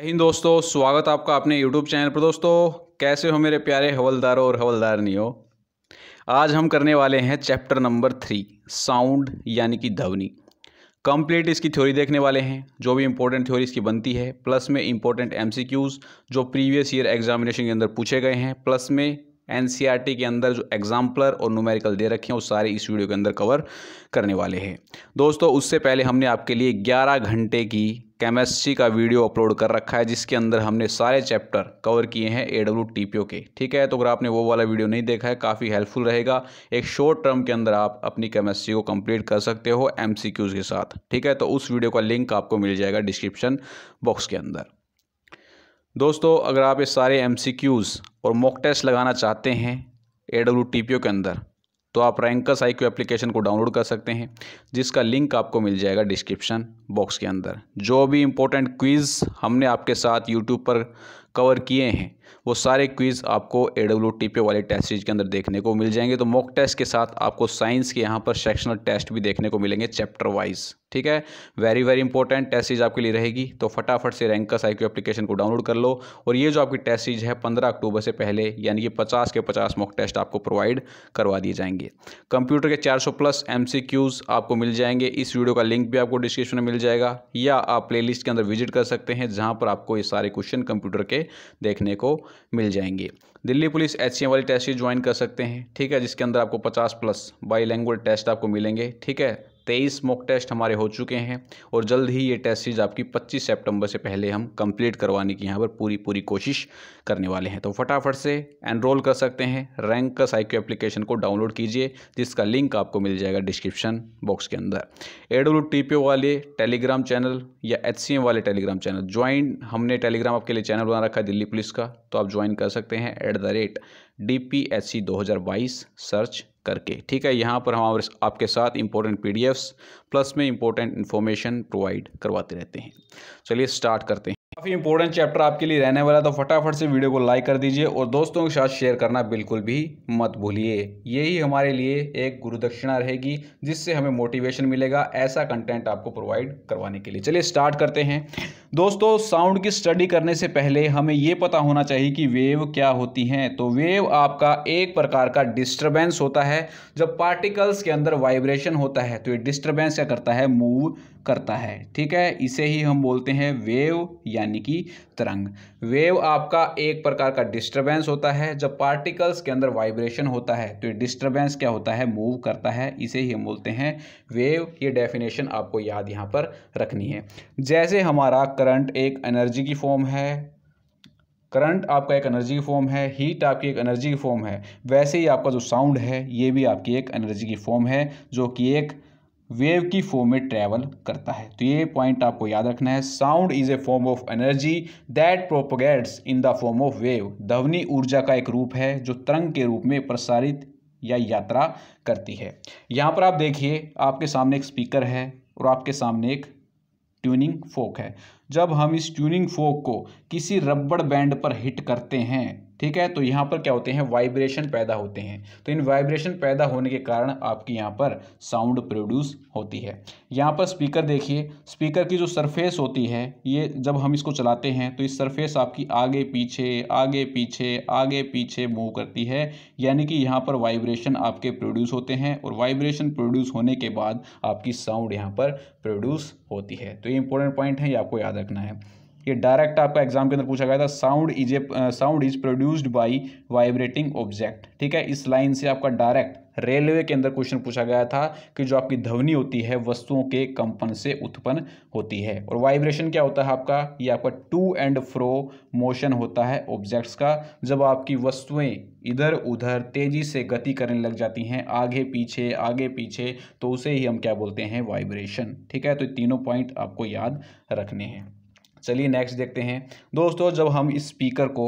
जय हिंद दोस्तों, स्वागत आपका अपने यूट्यूब चैनल पर। दोस्तों कैसे हो मेरे प्यारे हवलदारों और हवलदारनियों। आज हम करने वाले हैं चैप्टर नंबर 3 साउंड यानी कि ध्वनि। कंप्लीट इसकी थ्योरी देखने वाले हैं, जो भी इंपॉर्टेंट थ्योरी इसकी बनती है, प्लस में इंपॉर्टेंट एमसीक्यूज़ जो प्रीवियस ईयर एग्जामिनेशन के अंदर पूछे गए हैं, प्लस में एनसीईआरटी के अंदर जो एग्जाम्पलर और न्यूमेरिकल दे रखे हैं वो सारे इस वीडियो के अंदर कवर करने वाले हैं। दोस्तों उससे पहले हमने आपके लिए 11 घंटे की केमिस्ट्री का वीडियो अपलोड कर रखा है, जिसके अंदर हमने सारे चैप्टर कवर किए हैं AWTPO के। ठीक है, तो अगर आपने वो वाला वीडियो नहीं देखा है, काफ़ी हेल्पफुल रहेगा। एक शॉर्ट टर्म के अंदर आप अपनी केमिस्ट्री को कंप्लीट कर सकते हो MCQs के साथ। ठीक है, तो उस वीडियो का लिंक आपको मिल जाएगा डिस्क्रिप्शन बॉक्स के अंदर। दोस्तों अगर आप ये सारे MCQs और मॉक टेस्ट लगाना चाहते हैं AWTPO के अंदर, तो आप रैंकस IQ एप्लीकेशन को डाउनलोड कर सकते हैं, जिसका लिंक आपको मिल जाएगा डिस्क्रिप्शन बॉक्स के अंदर। जो भी इम्पोर्टेंट क्विज़ हमने आपके साथ यूट्यूब पर कवर किए हैं, वो सारे क्विज़ आपको AWTPO वाले टेस्ट सीरीज के अंदर देखने को मिल जाएंगे। तो मॉक टेस्ट के साथ आपको साइंस के यहाँ पर सेक्शनल टेस्ट भी देखने को मिलेंगे चैप्टर वाइज। ठीक है, very very important test series आपके लिए रहेगी। तो फटाफट से रैंकस IQ एप्लीकेशन को डाउनलोड कर लो। और ये जो आपकी टेस्ट सीरीज है 15 अक्टूबर से पहले, यानी कि 50 के 50 मॉक टेस्ट आपको प्रोवाइड करवा दिए जाएंगे। कंप्यूटर के 400 प्लस MCQs आपको मिल जाएंगे। इस वीडियो का लिंक भी आपको डिस्क्रिप्शन में मिल जाएगा, या आप प्लेलिस्ट के अंदर विजिट कर सकते हैं, जहां पर आपको ये सारे क्वेश्चन कंप्यूटर के देखने को मिल जाएंगे। दिल्ली पुलिस HCM वाली टेस्ट सीरीज ज्वाइन कर सकते हैं। ठीक है, जिसके अंदर आपको 50 प्लस बाईलैंग्वेज टेस्ट आपको मिलेंगे। ठीक है, 23 मॉक टेस्ट हमारे हो चुके हैं और जल्द ही ये टेस्ट सीरीज आपकी 25 सितंबर से पहले हम कंप्लीट करवाने की यहाँ पर पूरी कोशिश करने वाले हैं। तो फटाफट से एनरोल कर सकते हैं, रैंकस IQ एप्लीकेशन को डाउनलोड कीजिए, जिसका लिंक आपको मिल जाएगा डिस्क्रिप्शन बॉक्स के अंदर। AWTPO वाले टेलीग्राम चैनल या HCM वाले टेलीग्राम चैनल ज्वाइन, हमने टेलीग्राम आपके लिए चैनल बना रखा है दिल्ली पुलिस का, तो आप ज्वाइन कर सकते हैं @DPSC 2022 सर्च करके। ठीक है, यहाँ पर हम आपके साथ इंपॉर्टेंट PDFs प्लस में इंपॉर्टेंट इन्फॉर्मेशन प्रोवाइड करवाते रहते हैं। चलिए स्टार्ट करते हैं। काफ़ी इंपॉर्टेंट चैप्टर आपके लिए रहने वाला है, तो फटाफट से वीडियो को लाइक कर दीजिए और दोस्तों के साथ शेयर करना बिल्कुल भी मत भूलिए। यही हमारे लिए एक गुरुदक्षिणा रहेगी, जिससे हमें मोटिवेशन मिलेगा ऐसा कंटेंट आपको प्रोवाइड करवाने के लिए। चलिए स्टार्ट करते हैं। दोस्तों साउंड की स्टडी करने से पहले हमें ये पता होना चाहिए कि वेव क्या होती हैं। तो वेव आपका एक प्रकार का डिस्टरबेंस होता है। जब पार्टिकल्स के अंदर वाइब्रेशन होता है तो ये डिस्टरबेंस क्या करता है, मूव करता है। ठीक है, इसे ही हम बोलते हैं वेव यानी कि तरंग। वेव आपका एक प्रकार का डिस्टरबेंस होता है। जब पार्टिकल्स के अंदर वाइब्रेशन होता है तो ये डिस्टरबेंस क्या होता है, मूव करता है। इसे ही हम बोलते हैं वेव। ये डेफिनेशन आपको याद यहाँ पर रखनी है। जैसे हमारा करंट एक एनर्जी की फॉर्म है, करंट आपका एक एनर्जी की फॉर्म है, हीट आपकी एक एनर्जी की फॉर्म है, वैसे ही आपका जो साउंड है ये भी आपकी एक एनर्जी की फॉर्म है, जो कि एक वेव की फॉर्म में ट्रैवल करता है। तो ये पॉइंट आपको याद रखना है। Sound is a form of energy that propagates in the form of wave. ध्वनि ऊर्जा का एक रूप है जो तरंग के रूप में प्रसारित या यात्रा करती है। यहाँ पर आप देखिए, आपके सामने एक स्पीकर है और आपके सामने एक ट्यूनिंग फोक है। जब हम इस ट्यूनिंग फोक को किसी रबड़ बैंड पर हिट करते हैं, ठीक है, तो यहाँ पर क्या होते हैं, वाइब्रेशन पैदा होते हैं। तो इन वाइब्रेशन पैदा होने के कारण आपकी यहाँ पर साउंड प्रोड्यूस होती है। यहाँ पर स्पीकर देखिए, स्पीकर की जो सरफेस होती है, ये जब हम इसको चलाते हैं तो इस सरफेस आपकी आगे पीछे आगे पीछे आगे पीछे मूव करती है, यानी कि यहाँ पर वाइब्रेशन आपके प्रोड्यूस होते हैं और वाइब्रेशन प्रोड्यूस होने के बाद आपकी साउंड यहाँ पर प्रोड्यूस होती है। तो ये इंपॉर्टेंट पॉइंट है, ये आपको याद रखना है। ये डायरेक्ट आपका एग्जाम के अंदर पूछा गया था, sound is produced by vibrating object. ठीक है, इस लाइन से आपका डायरेक्ट रेलवे के अंदर क्वेश्चन पूछा गया था कि जो आपकी ध्वनि होती है वस्तुओं के कंपन से उत्पन्न होती है। और वाइब्रेशन क्या होता है आपका, ये आपका टू एंड फ्रो मोशन होता है ऑब्जेक्ट्स का। जब आपकी वस्तुएं इधर उधर तेजी से गति करने लग जाती हैं, आगे पीछे, तो उसे ही हम क्या बोलते हैं, वाइब्रेशन। ठीक है, तो तीनों पॉइंट आपको याद रखने हैं। चलिए नेक्स्ट देखते हैं। दोस्तों जब हम इस स्पीकर को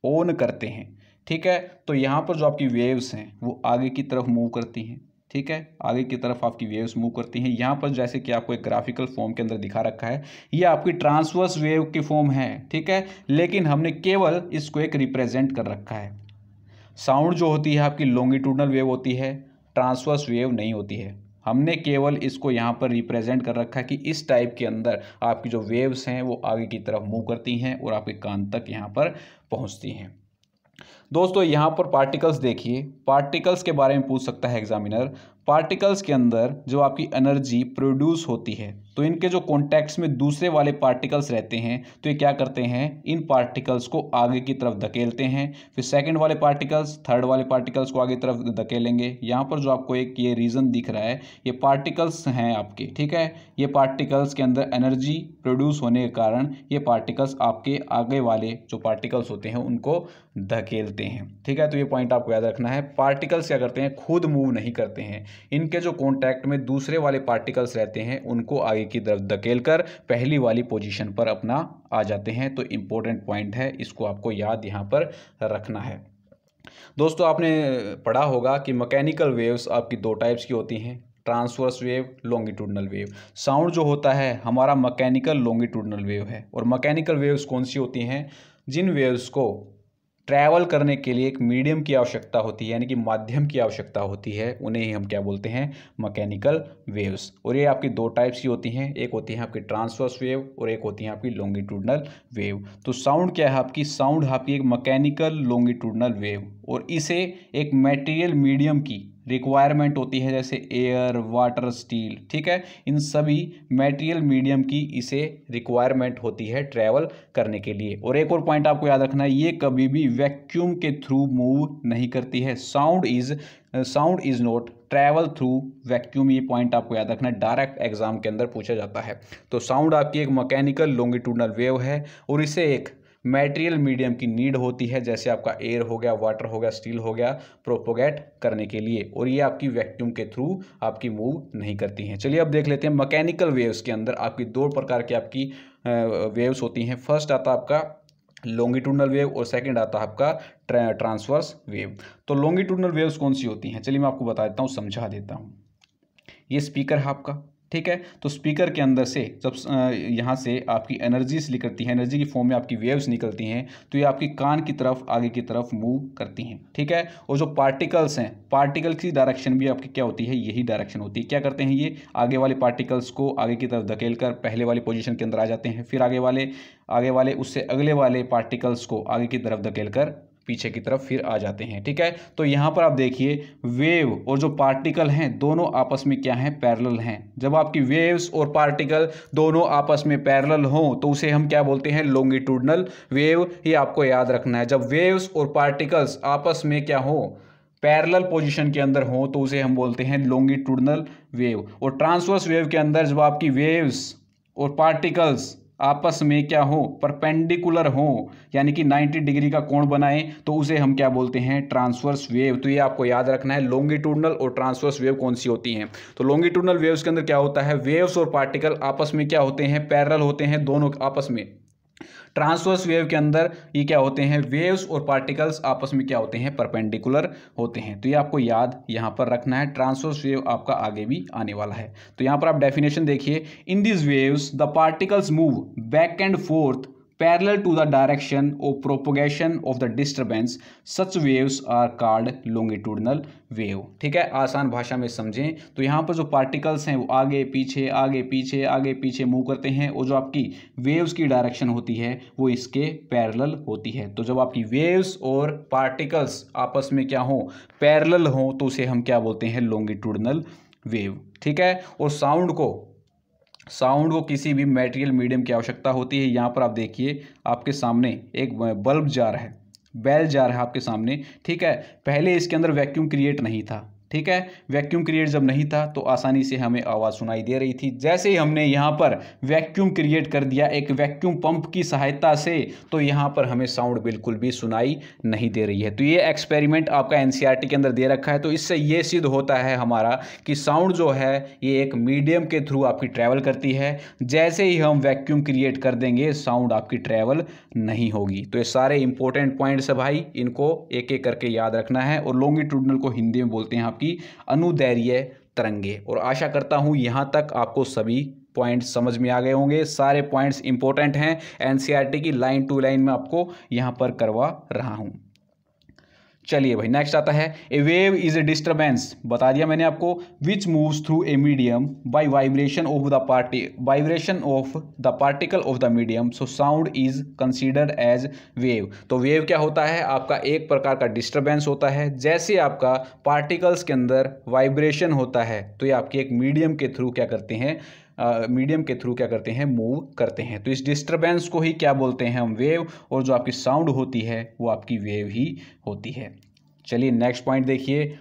ऑन करते हैं, ठीक है, तो यहाँ पर जो आपकी वेव्स हैं वो आगे की तरफ मूव करती हैं। ठीक है, आगे की तरफ आपकी वेव्स मूव करती हैं। यहाँ पर जैसे कि आपको एक ग्राफिकल फॉर्म के अंदर दिखा रखा है, ये आपकी ट्रांसवर्स वेव की फॉर्म है। ठीक है, लेकिन हमने केवल इसको एक रिप्रेजेंट कर रखा है। साउंड जो होती है आपकी लॉन्गिट्यूडनल वेव होती है, ट्रांसवर्स वेव नहीं होती है। हमने केवल इसको यहाँ पर रिप्रेजेंट कर रखा है कि इस टाइप के अंदर आपकी जो वेव्स हैं वो आगे की तरफ मूव करती हैं और आपके कान तक यहाँ पर पहुँचती हैं। दोस्तों यहाँ पर पार्टिकल्स देखिए, पार्टिकल्स के बारे में पूछ सकता है एग्जामिनर। पार्टिकल्स के अंदर जो आपकी एनर्जी प्रोड्यूस होती है, तो इनके जो कॉन्टैक्ट्स में दूसरे वाले पार्टिकल्स रहते हैं तो ये क्या करते हैं, इन पार्टिकल्स को आगे की तरफ धकेलते हैं। फिर सेकंड वाले पार्टिकल्स थर्ड वाले पार्टिकल्स को आगे की तरफ धकेलेंगे। यहाँ पर जो आपको एक ये रीज़न दिख रहा है, ये पार्टिकल्स हैं आपके, ठीक है। ये पार्टिकल्स के अंदर एनर्जी प्रोड्यूस होने के कारण ये पार्टिकल्स आपके आगे वाले जो पार्टिकल्स होते हैं उनको धकेलते हैं, ठीक है। तो ये पॉइंट आपको याद रखना है। पार्टिकल्स क्या करते हैं, खुद मूव नहीं करते हैं, इनके जो कॉन्टैक्ट में दूसरे वाले पार्टिकल्स रहते हैं उनको आगे की तरफ धकेल कर पहली वाली पोजीशन पर अपना आ जाते हैं। तो इंपॉर्टेंट पॉइंट है, इसको आपको याद यहाँ पर रखना है। दोस्तों आपने पढ़ा होगा कि मैकेनिकल वेव्स आपकी दो टाइप्स की होती हैं, transverse wave, longitudinal wave. Sound जो होता है हमारा मैकेनिकल लॉन्गिट्यूडनल वेव है। और मैकेनिकल वेव्स कौन सी होती हैं, जिन वेव्स को ट्रैवल करने के लिए एक मीडियम की आवश्यकता होती है, यानी कि माध्यम की आवश्यकता होती है, उन्हें ही हम क्या बोलते हैं, मैकेनिकल वेव्स। और ये आपकी दो टाइप्स की होती हैं, एक होती है आपकी ट्रांसवर्स वेव और एक होती है आपकी लॉन्गिट्यूडनल वेव। तो साउंड क्या है आपकी, साउंड आपकी एक मैकेनिकल लॉन्गिट्यूडनल वेव, और इसे एक मटेरियल मीडियम की रिक्वायरमेंट होती है, जैसे एयर, वाटर, स्टील, ठीक है। इन सभी मटेरियल मीडियम की इसे रिक्वायरमेंट होती है ट्रैवल करने के लिए। और एक और पॉइंट आपको याद रखना है, ये कभी भी वैक्यूम के थ्रू मूव नहीं करती है। Sound is not travel through vacuum, ये पॉइंट आपको याद रखना है, डायरेक्ट एग्जाम के अंदर पूछा जाता है। तो साउंड आपकी एक मैकेनिकल लॉन्गिट्यूडनल वेव है और इसे एक मटेरियल मीडियम की नीड होती है, जैसे आपका एयर हो गया, वाटर हो गया, स्टील हो गया, प्रोपोगेट करने के लिए। और ये आपकी वैक्यूम के थ्रू आपकी मूव नहीं करती हैं। चलिए अब देख लेते हैं मैकेनिकल वेव्स के अंदर आपकी दो प्रकार की आपकी वेव्स होती हैं। फर्स्ट आता है आपका लॉन्गिट्यूडनल वेव और सेकंड आता है आपका ट्रांसवर्स वेव। तो लॉन्गिट्यूडनल वेव्स कौन सी होती हैं, चलिए मैं आपको बता देता हूँ, समझा देता हूँ। ये स्पीकर है आपका, ठीक है। तो स्पीकर के अंदर से जब यहाँ से आपकी एनर्जीज निकलती हैं, एनर्जी की फॉर्म में आपकी वेव्स निकलती हैं, तो ये आपकी कान की तरफ आगे की तरफ मूव करती हैं, ठीक है। और जो पार्टिकल्स हैं, पार्टिकल की डायरेक्शन भी आपकी क्या होती है, यही डायरेक्शन होती है। क्या करते हैं, ये आगे वाले पार्टिकल्स को आगे की तरफ धकेल कर पहले वाली पोजीशन के अंदर आ जाते हैं, फिर आगे वाले उससे अगले वाले पार्टिकल्स को आगे की तरफ धकेल कर पीछे की तरफ फिर आ जाते हैं, ठीक है। तो यहाँ पर आप देखिए, वेव और जो पार्टिकल हैं दोनों आपस में क्या हैं, पैरेलल हैं। जब आपकी वेव्स और पार्टिकल दोनों आपस में पैरेलल हों तो उसे हम क्या बोलते हैं, लॉन्गिट्यूडनल वेव। ये आपको याद रखना है। जब वेव्स और पार्टिकल्स आपस में क्या हो, पैरेलल पोजीशन के अंदर हो, तो उसे हम बोलते हैं लॉन्गिट्यूडनल वेव। और ट्रांसवर्स वेव के अंदर जब आपकी वेव्स और पार्टिकल्स आपस में क्या हो, परपेंडिकुलर हो, यानी कि 90 डिग्री का कोण बनाए, तो उसे हम क्या बोलते हैं, ट्रांसवर्स वेव। तो ये आपको याद रखना है, लॉन्गिट्यूडनल और ट्रांसवर्स वेव कौन सी होती हैं। तो लॉन्गिट्यूडनल वेव्स के अंदर क्या होता है, वेव्स और पार्टिकल आपस में क्या होते हैं, पैरेलल होते हैं दोनों आपस में। ट्रांसवर्स वेव के अंदर ये क्या होते हैं, वेव्स और पार्टिकल्स आपस में क्या होते हैं, परपेंडिकुलर होते हैं। तो ये आपको याद यहाँ पर रखना है। ट्रांसवर्स वेव आपका आगे भी आने वाला है। तो यहाँ पर आप डेफिनेशन देखिए, इन this waves the particles move back and fourth parallel to the direction of propagation of the disturbance. Such waves are called longitudinal wave, ठीक है। आसान भाषा में समझें तो यहाँ पर जो पार्टिकल्स हैं वो आगे पीछे आगे पीछे आगे पीछे मूव करते हैं, और जो आपकी वेव्स की डायरेक्शन होती है वो इसके पैरेलल होती है। तो जब आपकी वेव्स और पार्टिकल्स आपस में क्या हो, पैरेलल हो, तो उसे हम क्या बोलते हैं, लॉन्गिट्यूडनल वेव, ठीक है। और साउंड को किसी भी मटेरियल मीडियम की आवश्यकता होती है। यहाँ पर आप देखिए, आपके सामने एक बल्ब जा रहा है, बेल जा रहा है आपके सामने, ठीक है। पहले इसके अंदर वैक्यूम क्रिएट नहीं था, ठीक है। वैक्यूम क्रिएट जब नहीं था तो आसानी से हमें आवाज़ सुनाई दे रही थी। जैसे ही हमने यहाँ पर वैक्यूम क्रिएट कर दिया एक वैक्यूम पंप की सहायता से, तो यहाँ पर हमें साउंड बिल्कुल भी सुनाई नहीं दे रही है। तो ये एक्सपेरिमेंट आपका एनसीईआरटी के अंदर दे रखा है। तो इससे ये सिद्ध होता है हमारा कि साउंड जो है ये एक मीडियम के थ्रू आपकी ट्रैवल करती है। जैसे ही हम वैक्यूम क्रिएट कर देंगे, साउंड आपकी ट्रैवल नहीं होगी। तो ये सारे इंपॉर्टेंट पॉइंट्स है भाई, इनको एक एक करके याद रखना है। और लॉन्गिट्यूडनल को हिंदी में बोलते हैं की अनुदैर्घ्य तरंगे। और आशा करता हूं यहां तक आपको सभी पॉइंट्स समझ में आ गए होंगे। सारे पॉइंट्स इंपॉर्टेंट हैं, एनसीईआरटी की लाइन टू लाइन में आपको यहां पर करवा रहा हूं। चलिए भाई नेक्स्ट आता है, a wave is a disturbance, बता दिया मैंने आपको, which moves through a medium by vibration of the particle of the medium, so sound is considered as wave. तो वेव क्या होता है, आपका एक प्रकार का डिस्टर्बेंस होता है, जैसे आपका पार्टिकल्स के अंदर वाइब्रेशन होता है तो ये आपके एक मीडियम के थ्रू क्या करते हैं, मूव करते हैं। तो इस डिस्टर्बेंस को ही क्या बोलते हैं हम, वेव, और जो आपकी साउंड होती है वो आपकी वेव ही होती है। चलिए नेक्स्ट पॉइंट देखिए,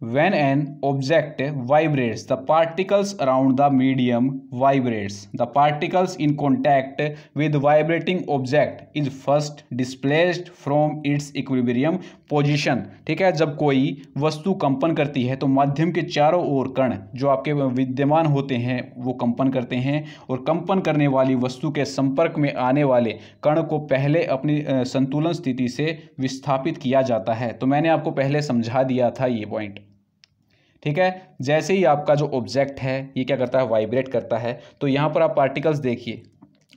When an object vibrates, the particles around the medium vibrates. The particles in contact with the vibrating object is first displaced from its equilibrium position. ठीक है, जब कोई वस्तु कंपन करती है तो माध्यम के चारों ओर कण जो आपके विद्यमान होते हैं वो कंपन करते हैं, और कंपन करने वाली वस्तु के संपर्क में आने वाले कण को पहले अपनी संतुलन स्थिति से विस्थापित किया जाता है। तो मैंने आपको पहले समझा दिया था ये पॉइंट। ठीक है, जैसे ही आपका जो ऑब्जेक्ट है ये क्या करता है, वाइब्रेट करता है। तो यहाँ पर आप पार्टिकल्स देखिए,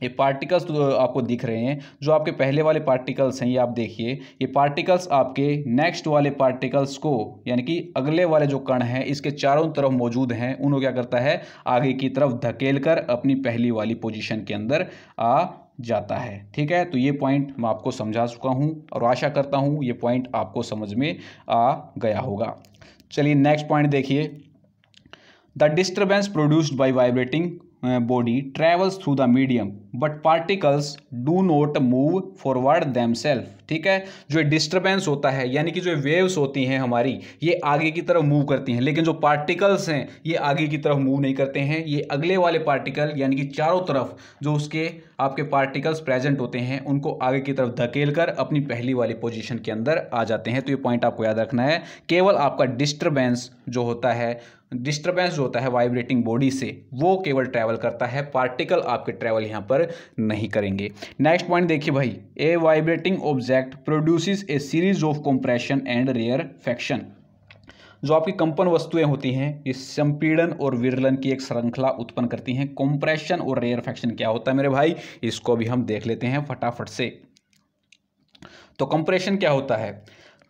ये पार्टिकल्स तो आपको दिख रहे हैं, जो आपके पहले वाले पार्टिकल्स हैं ये आप देखिए, ये पार्टिकल्स आपके नेक्स्ट वाले पार्टिकल्स को, यानी कि अगले वाले जो कण हैं इसके चारों तरफ मौजूद हैं, उनको क्या करता है, आगे की तरफ धकेल कर अपनी पहली वाली पोजीशन के अंदर आ जाता है। ठीक है, तो ये पॉइंट मैं आपको समझा चुका हूँ और आशा करता हूँ ये पॉइंट आपको समझ में आ गया होगा। चलिए नेक्स्ट पॉइंट देखिए, the disturbance produced by vibrating body travels through the medium but particles do not move forward themself. ठीक है, जो डिस्टर्बेंस होता है यानी कि जो वेव्स होती हैं हमारी, ये आगे की तरफ मूव करती हैं, लेकिन जो पार्टिकल्स हैं ये आगे की तरफ मूव नहीं करते हैं, ये अगले वाले पार्टिकल यानी कि चारों तरफ जो उसके आपके पार्टिकल्स प्रेजेंट होते हैं उनको आगे की तरफ धकेल कर अपनी पहली वाली पोजीशन के अंदर आ जाते हैं। तो ये पॉइंट आपको याद रखना है, केवल आपका डिस्टर्बेंस जो होता है वाइब्रेटिंग बॉडी से, वो केवल ट्रैवल करता है, पार्टिकल आपके ट्रैवल यहाँ पर नहीं करेंगे। नेक्स्ट पॉइंट देखिए भाई, a vibrating object produces a series of compression and rarefaction. जो आपकी कंपन वस्तुएं होती हैं ये संपीड़न और विरलन की एक श्रृंखला उत्पन्न करती हैं। कंप्रेशन और रेयरफैक्शन क्या होता है मेरे भाई, इसको भी हम देख लेते हैं फटाफट से। तो कंप्रेशन क्या होता है,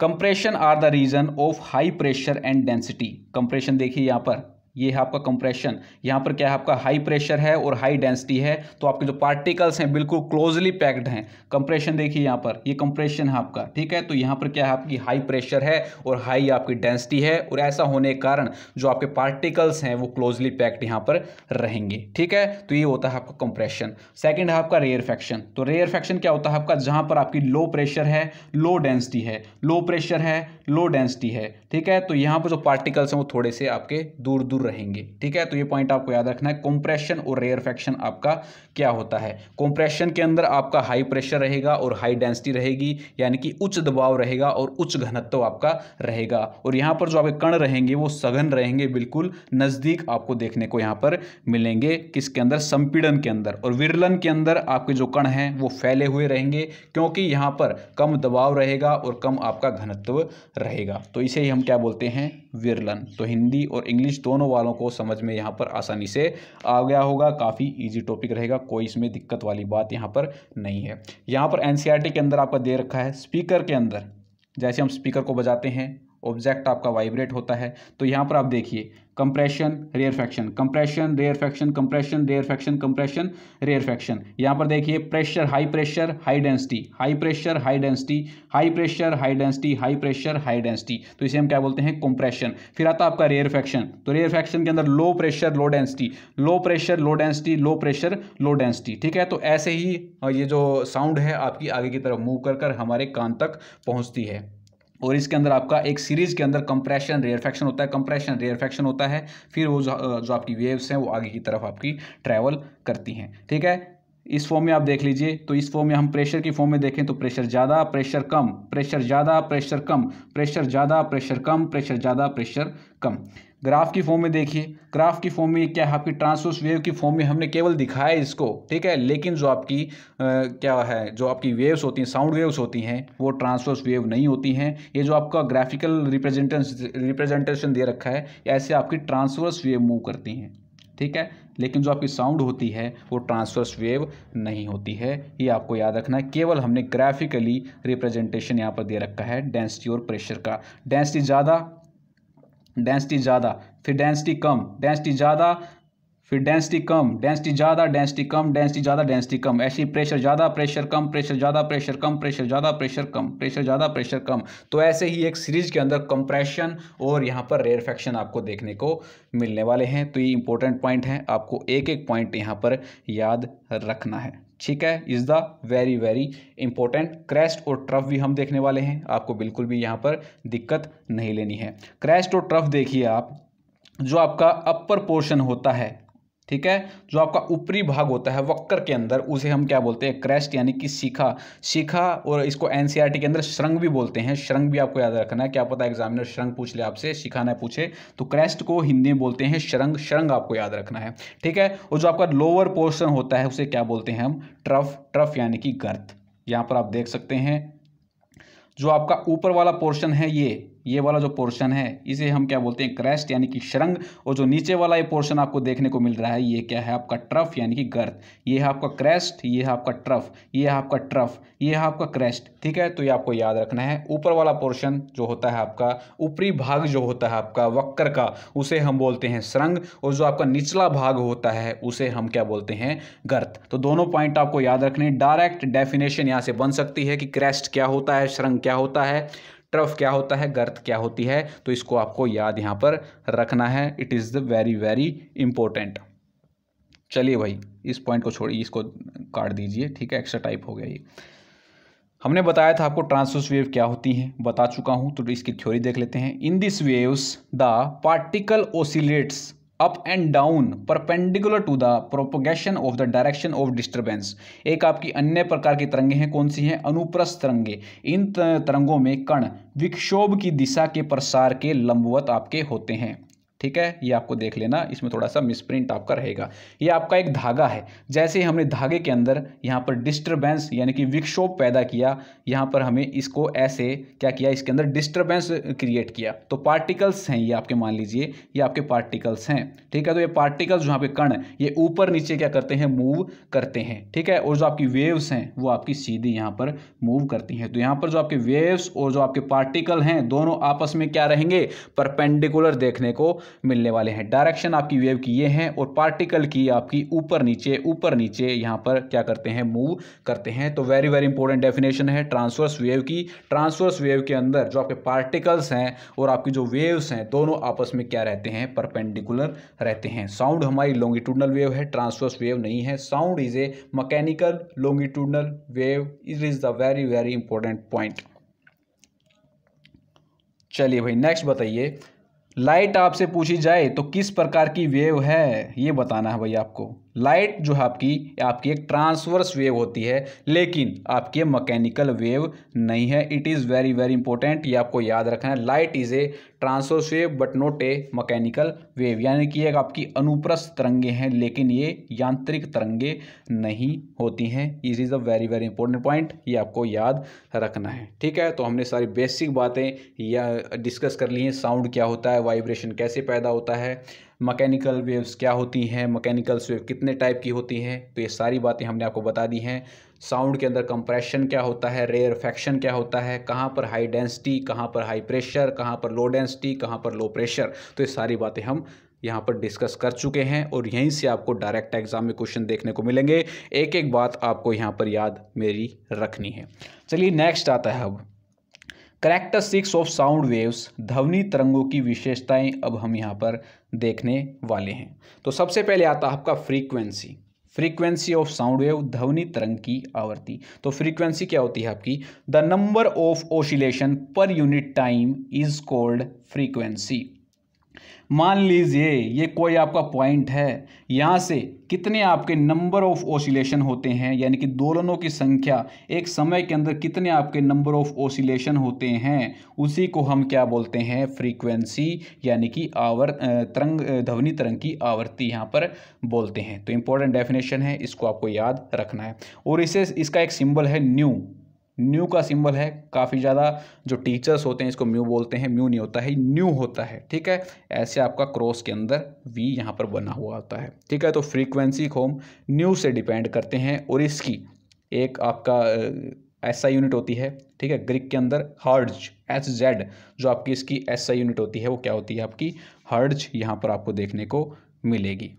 compression are the region of high pressure and density. Compression देखिए यहाँ पर, ये है आपका कंप्रेशन, यहाँ पर क्या है आपका हाई प्रेशर है और हाई डेंसिटी है, तो आपके जो पार्टिकल्स हैं बिल्कुल क्लोजली पैक्ड हैं। कंप्रेशन देखिए यहाँ पर, ये कंप्रेशन है आपका। ठीक है, तो यहाँ पर क्या है आपकी हाई प्रेशर है और हाई आपकी डेंसिटी है, और ऐसा होने के कारण जो आपके पार्टिकल्स हैं वो क्लोजली पैक्ड यहाँ पर रहेंगे। ठीक है, तो ये होता है आपका कंप्रेशन। सेकेंड है आपका रेयरफैक्शन। तो रेयरफैक्शन क्या होता है आपका, जहाँ पर आपकी लो प्रेशर है, लो डेंसिटी है, लो प्रेशर है, लो डेंसिटी है। ठीक है, तो यहाँ पर जो पार्टिकल्स हैं वो थोड़े से आपके दूर दूर रहेंगे। ठीक है, तो ये पॉइंट आपको याद रखना है। कंप्रेशन और रेयरफैक्शन आपका क्या होता है, कंप्रेशन के अंदर आपका हाई प्रेशर रहेगा और हाई डेंसिटी रहेगी, यानी कि उच्च दबाव रहेगा और उच्च घनत्व आपका रहेगा, और यहाँ पर जो आपके कण रहेंगे वो सघन रहेंगे, बिल्कुल नजदीक आपको देखने को यहाँ पर मिलेंगे। किसके अंदर, संपीड़न के अंदर। और विरलन के अंदर आपके जो कण हैं वो फैले हुए रहेंगे, क्योंकि यहाँ पर कम दबाव रहेगा और कम आपका घनत्व रहेगा। तो इसे ही हम क्या बोलते हैं, विरलन। तो हिंदी और इंग्लिश दोनों वालों को समझ में यहाँ पर आसानी से आ गया होगा, काफ़ी इजी टॉपिक रहेगा, कोई इसमें दिक्कत वाली बात यहाँ पर नहीं है। यहाँ पर एनसीईआरटी के अंदर आपका दे रखा है, स्पीकर के अंदर जैसे हम स्पीकर को बजाते हैं ऑब्जेक्ट आपका वाइब्रेट होता है, तो यहाँ पर आप देखिए compression rarefaction, compression rarefaction, compression rarefaction, compression rarefaction. यहाँ पर देखिए pressure high high density, high pressure high density, high pressure high density, high pressure high density, तो इसे हम क्या बोलते हैं, कंप्रेशन। फिर आता है आपका रेयरफैक्शन। तो रेयरफैक्शन के अंदर low pressure low density, low pressure low density, low pressure low density. ठीक है, तो ऐसे ही ये जो साउंड है आपकी आगे की तरफ मूव कर हमारे कान तक पहुँचती है, और इसके अंदर आपका एक सीरीज के अंदर कंप्रेशन रेयरफैक्शन होता है, कंप्रेशन रेयरफैक्शन होता है। फिर वो जो आपकी वेव्स हैं वो आगे की तरफ आपकी ट्रैवल करती हैं। ठीक है, इस फॉर्म में आप देख लीजिए। तो इस फॉर्म में हम प्रेशर की फॉर्म में देखें तो प्रेशर ज़्यादा प्रेशर कम, प्रेशर ज़्यादा प्रेशर कम, प्रेशर ज़्यादा प्रेशर कम, प्रेशर ज़्यादा प्रेशर कम। ग्राफ की फॉर्म में देखिए, ग्राफ की फॉर्म में क्या है आपकी ट्रांसवर्स वेव की फॉर्म में हमने केवल दिखाया इसको। ठीक है, लेकिन जो आपकी क्या है, जो आपकी वेव्स होती हैं, साउंड वेव्स होती हैं, वो ट्रांसवर्स वेव नहीं होती हैं। ये जो आपका ग्राफिकल रिप्रेजेंटेशन दे रखा है, ऐसे आपकी ट्रांसवर्स वेव मूव करती हैं। ठीक है। लेकिन जो आपकी साउंड होती है वो ट्रांसवर्स वेव नहीं होती है, ये आपको याद रखना है। केवल हमने ग्राफिकली रिप्रेजेंटेशन यहाँ पर दे रखा है डेंसिटी और प्रेशर का। डेंसिटी ज़्यादा, डेंसिटी ज़्यादा, फिर डेंसिटी कम, डेंसिटी ज़्यादा, फिर डेंसिटी कम, डेंसिटी ज़्यादा, डेंसिटी कम, डेंसिटी ज़्यादा, डेंसिटी कम। ऐसे ही प्रेशर ज़्यादा, प्रेशर कम, प्रेशर ज़्यादा, प्रेशर कम, प्रेशर ज़्यादा, प्रेशर कम, प्रेशर ज़्यादा, प्रेशर कम। तो ऐसे ही एक सीरीज के अंदर कंप्रेशन और यहाँ पर रेयरफेक्शन आपको देखने को मिलने वाले हैं। तो ये इंपॉर्टेंट पॉइंट हैं, आपको एक एक पॉइंट यहाँ पर याद रखना है, ठीक है। Is the very very important. Crest और ट्रफ भी हम देखने वाले हैं, आपको बिल्कुल भी यहाँ पर दिक्कत नहीं लेनी है। क्रेस्ट और ट्रफ देखिए आप, जो आपका अपर पोर्शन होता है, ठीक है, जो आपका ऊपरी भाग होता है वक्र के अंदर, उसे हम क्या बोलते हैं, क्रेस्ट यानी कि शिखा। शिखा, और इसको एनसीईआरटी के अंदर श्रृंग भी बोलते हैं। श्रृंग भी आपको याद रखना है, क्या पता एग्जामिनर श्रृंग पूछ ले आपसे, शिखा ना पूछे। तो क्रेस्ट को हिंदी में बोलते हैं श्रृंग, श्रृंग आपको याद रखना है, ठीक है। और जो आपका लोअर पोर्शन होता है उसे क्या बोलते हैं हम, ट्रफ। ट्रफ यानी कि गर्त। यहाँ पर आप देख सकते हैं जो आपका ऊपर वाला पोर्शन है, ये वाला जो पोर्शन है इसे हम क्या बोलते हैं, क्रेस्ट यानी कि श्रृंग। और जो नीचे वाला ये पोर्शन आपको देखने को मिल रहा है ये क्या है, आपका ट्रफ यानी कि गर्त। ये है आपका क्रेस्ट, ये है आपका ट्रफ, ये है आपका ट्रफ, ये है आपका क्रेस्ट, ठीक है। तो ये आपको याद रखना है। ऊपर वाला पोर्शन जो होता है आपका, ऊपरी भाग जो होता है आपका वक्र का, उसे हम बोलते हैं श्रृंग। और जो आपका निचला भाग होता है उसे हम क्या बोलते हैं, गर्त। तो दोनों पॉइंट आपको याद रखने। डायरेक्ट डेफिनेशन यहाँ से बन सकती है कि क्रेस्ट क्या होता है, श्रृंग क्या होता है, ट्रफ क्या होता है, गर्त क्या होती है। तो इसको आपको याद यहाँ पर रखना है। It is the very very important. चलिए भाई, इस पॉइंट को छोड़िए, इसको काट दीजिए, ठीक है, एक्स्ट्रा टाइप हो गया ये। हमने बताया था आपको ट्रांसवर्स वेव क्या होती हैं, बता चुका हूँ, तो इसकी थ्योरी देख लेते हैं। In this waves the particle oscillates up and down perpendicular to the propagation of the direction of disturbance. एक आपकी अन्य प्रकार की तरंगें हैं, कौन सी हैं, अनुप्रस्थ तरंगे। इन तरंगों में कण विक्षोभ की दिशा के प्रसार के लंबवत आपके होते हैं, ठीक है। ये आपको देख लेना, इसमें थोड़ा सा मिसप्रिंट आपका रहेगा। ये आपका एक धागा है, जैसे हमने धागे के अंदर यहाँ पर डिस्टर्बेंस यानी कि विक्षोभ पैदा किया, यहाँ पर हमें इसको ऐसे क्या किया, इसके अंदर डिस्टर्बेंस क्रिएट किया। तो पार्टिकल्स हैं ये आपके, मान लीजिए ये आपके पार्टिकल्स हैं, ठीक है। तो ये पार्टिकल्स जो यहाँ पे कण, ये ऊपर नीचे क्या करते हैं, मूव करते हैं, ठीक है। और जो आपकी वेव्स हैं वो आपकी सीधी यहाँ पर मूव करती हैं। तो यहाँ पर जो आपके वेव्स और जो आपके पार्टिकल हैं दोनों आपस में क्या रहेंगे, परपेंडिकुलर देखने को मिलने वाले हैं। डायरेक्शन आपकी वेव की ये है और पार्टिकल की आपकी ऊपर नीचे यहाँ पर क्या करते हैं, मूव करते हैं। तो वेरी वेरी इंपॉर्टेंट डेफिनेशन है ट्रांसवर्स वेव की। ट्रांसवर्स वेव के अंदर जो आपके पार्टिकल्स हैं और आपकी जो वेव्स हैं दोनों आपस में क्या रहते हैं, परपेंडिकुलर रहते हैं। साउंड हमारी लॉन्गिट्यूडनल वेव है, ट्रांसवर्स वेव नहीं है। Sound is A mechanical longitudinal wave. It is the very very important point. चलिए भाई, नेक्स्ट बताइए। लाइट आपसे पूछी जाए तो किस प्रकार की वेव है, ये बताना है भाई आपको। लाइट जो है आपकी एक ट्रांसवर्स वेव होती है, लेकिन आपकी मैकेनिकल वेव नहीं है। It is very very important, ये आपको याद रखना है। Light is a transverse wave but not a mechanical wave, यानी कि एक आपकी अनुप्रस्थ तरंगे हैं लेकिन ये यांत्रिक तरंगे नहीं होती हैं। It is a very very important point, ये आपको याद रखना है, ठीक है। तो हमने सारी बेसिक बातें या डिस्कस कर ली हैं। साउंड क्या होता है, वाइब्रेशन कैसे पैदा होता है, मैकेनिकल वेव्स क्या होती हैं, मैकेनिकल वेव कितने टाइप की होती हैं, तो ये सारी बातें हमने आपको बता दी हैं। साउंड के अंदर कंप्रेशन क्या होता है, रेयरफेक्शन क्या होता है, कहाँ पर हाई डेंसिटी, कहाँ पर हाई प्रेशर, कहाँ पर लो डेंसिटी, कहाँ पर लो प्रेशर, तो ये सारी बातें हम यहाँ पर डिस्कस कर चुके हैं और यहीं से आपको डायरेक्ट एग्जाम में क्वेश्चन देखने को मिलेंगे। एक एक बात आपको यहाँ पर याद मेरी रखनी है। चलिए नेक्स्ट आता है अब कैरेक्टरिस्टिक्स ऑफ साउंड वेव्स, ध्वनि तरंगों की विशेषताएं अब हम यहाँ पर देखने वाले हैं। तो सबसे पहले आता है आपका फ्रीक्वेंसी ऑफ साउंड वेव, ध्वनि तरंग की आवृत्ति। तो फ्रीक्वेंसी क्या होती है आपकी, द नंबर ऑफ ऑसिलेशन पर unit time is called frequency. मान लीजिए ये कोई आपका पॉइंट है, यहाँ से कितने आपके नंबर ऑफ ऑसिलेशन होते हैं, यानी कि दोलनों की संख्या, एक समय के अंदर कितने आपके नंबर ऑफ ऑसिलेशन होते हैं, उसी को हम क्या बोलते हैं, फ्रीक्वेंसी, यानी कि ध्वनि तरंग की आवृत्ति यहाँ पर बोलते हैं। तो इंपॉर्टेंट डेफिनेशन है, इसको आपको याद रखना है। और इसका एक सिंबल है न्यू, न्यू का सिंबल है। काफ़ी ज़्यादा जो टीचर्स होते हैं इसको म्यू बोलते हैं, म्यू नहीं होता है, न्यू होता है, ठीक है। ऐसे आपका क्रॉस के अंदर वी यहाँ पर बना हुआ होता है, ठीक है। तो फ्रीक्वेंसी को हम न्यू से डिपेंड करते हैं और इसकी एक आपका एसआई यूनिट होती है, ठीक है। ग्रीक के अंदर हर्ट्ज, HZ जो आपकी इसकी एसआई यूनिट होती है वो क्या होती है आपकी हर्ट्ज, यहाँ पर आपको देखने को मिलेगी,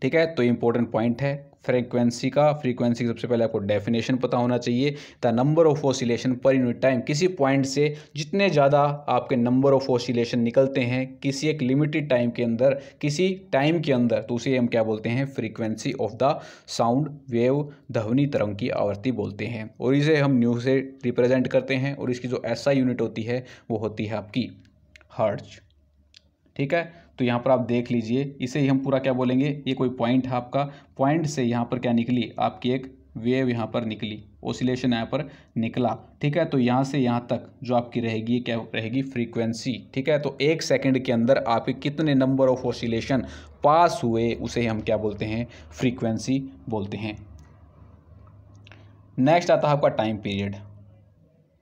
ठीक है। तो इंपॉर्टेंट पॉइंट है फ्रीक्वेंसी का। फ्रीक्वेंसी सबसे पहले आपको डेफिनेशन पता होना चाहिए, द नंबर ऑफ ऑसिलेशन पर यूनिट टाइम। किसी पॉइंट से जितने ज़्यादा आपके नंबर ऑफ ऑसिलेशन निकलते हैं किसी एक लिमिटेड टाइम के अंदर, किसी टाइम के अंदर, तो उसे हम क्या बोलते हैं, frequency of the sound wave, ध्वनि तरंग की आवृत्ति बोलते हैं। और इसे हम न्यू से रिप्रेजेंट करते हैं और इसकी जो एसआई यूनिट होती है वो होती है आपकी हर्ट्ज, ठीक है। तो यहाँ पर आप देख लीजिए, इसे ही हम पूरा क्या बोलेंगे, ये कोई पॉइंट है आपका, पॉइंट से यहाँ पर क्या निकली आपकी एक वेव यहाँ पर निकली, ओसिलेशन यहाँ पर निकला, ठीक है। तो यहाँ से यहाँ तक जो आपकी रहेगी क्या रहेगी, फ्रीक्वेंसी, ठीक है। तो 1 सेकंड के अंदर आपके कितने नंबर ऑफ ओसिलेशन पास हुए उसे हम क्या बोलते हैं, फ्रीक्वेंसी बोलते हैं। नेक्स्ट आता है आपका टाइम पीरियड,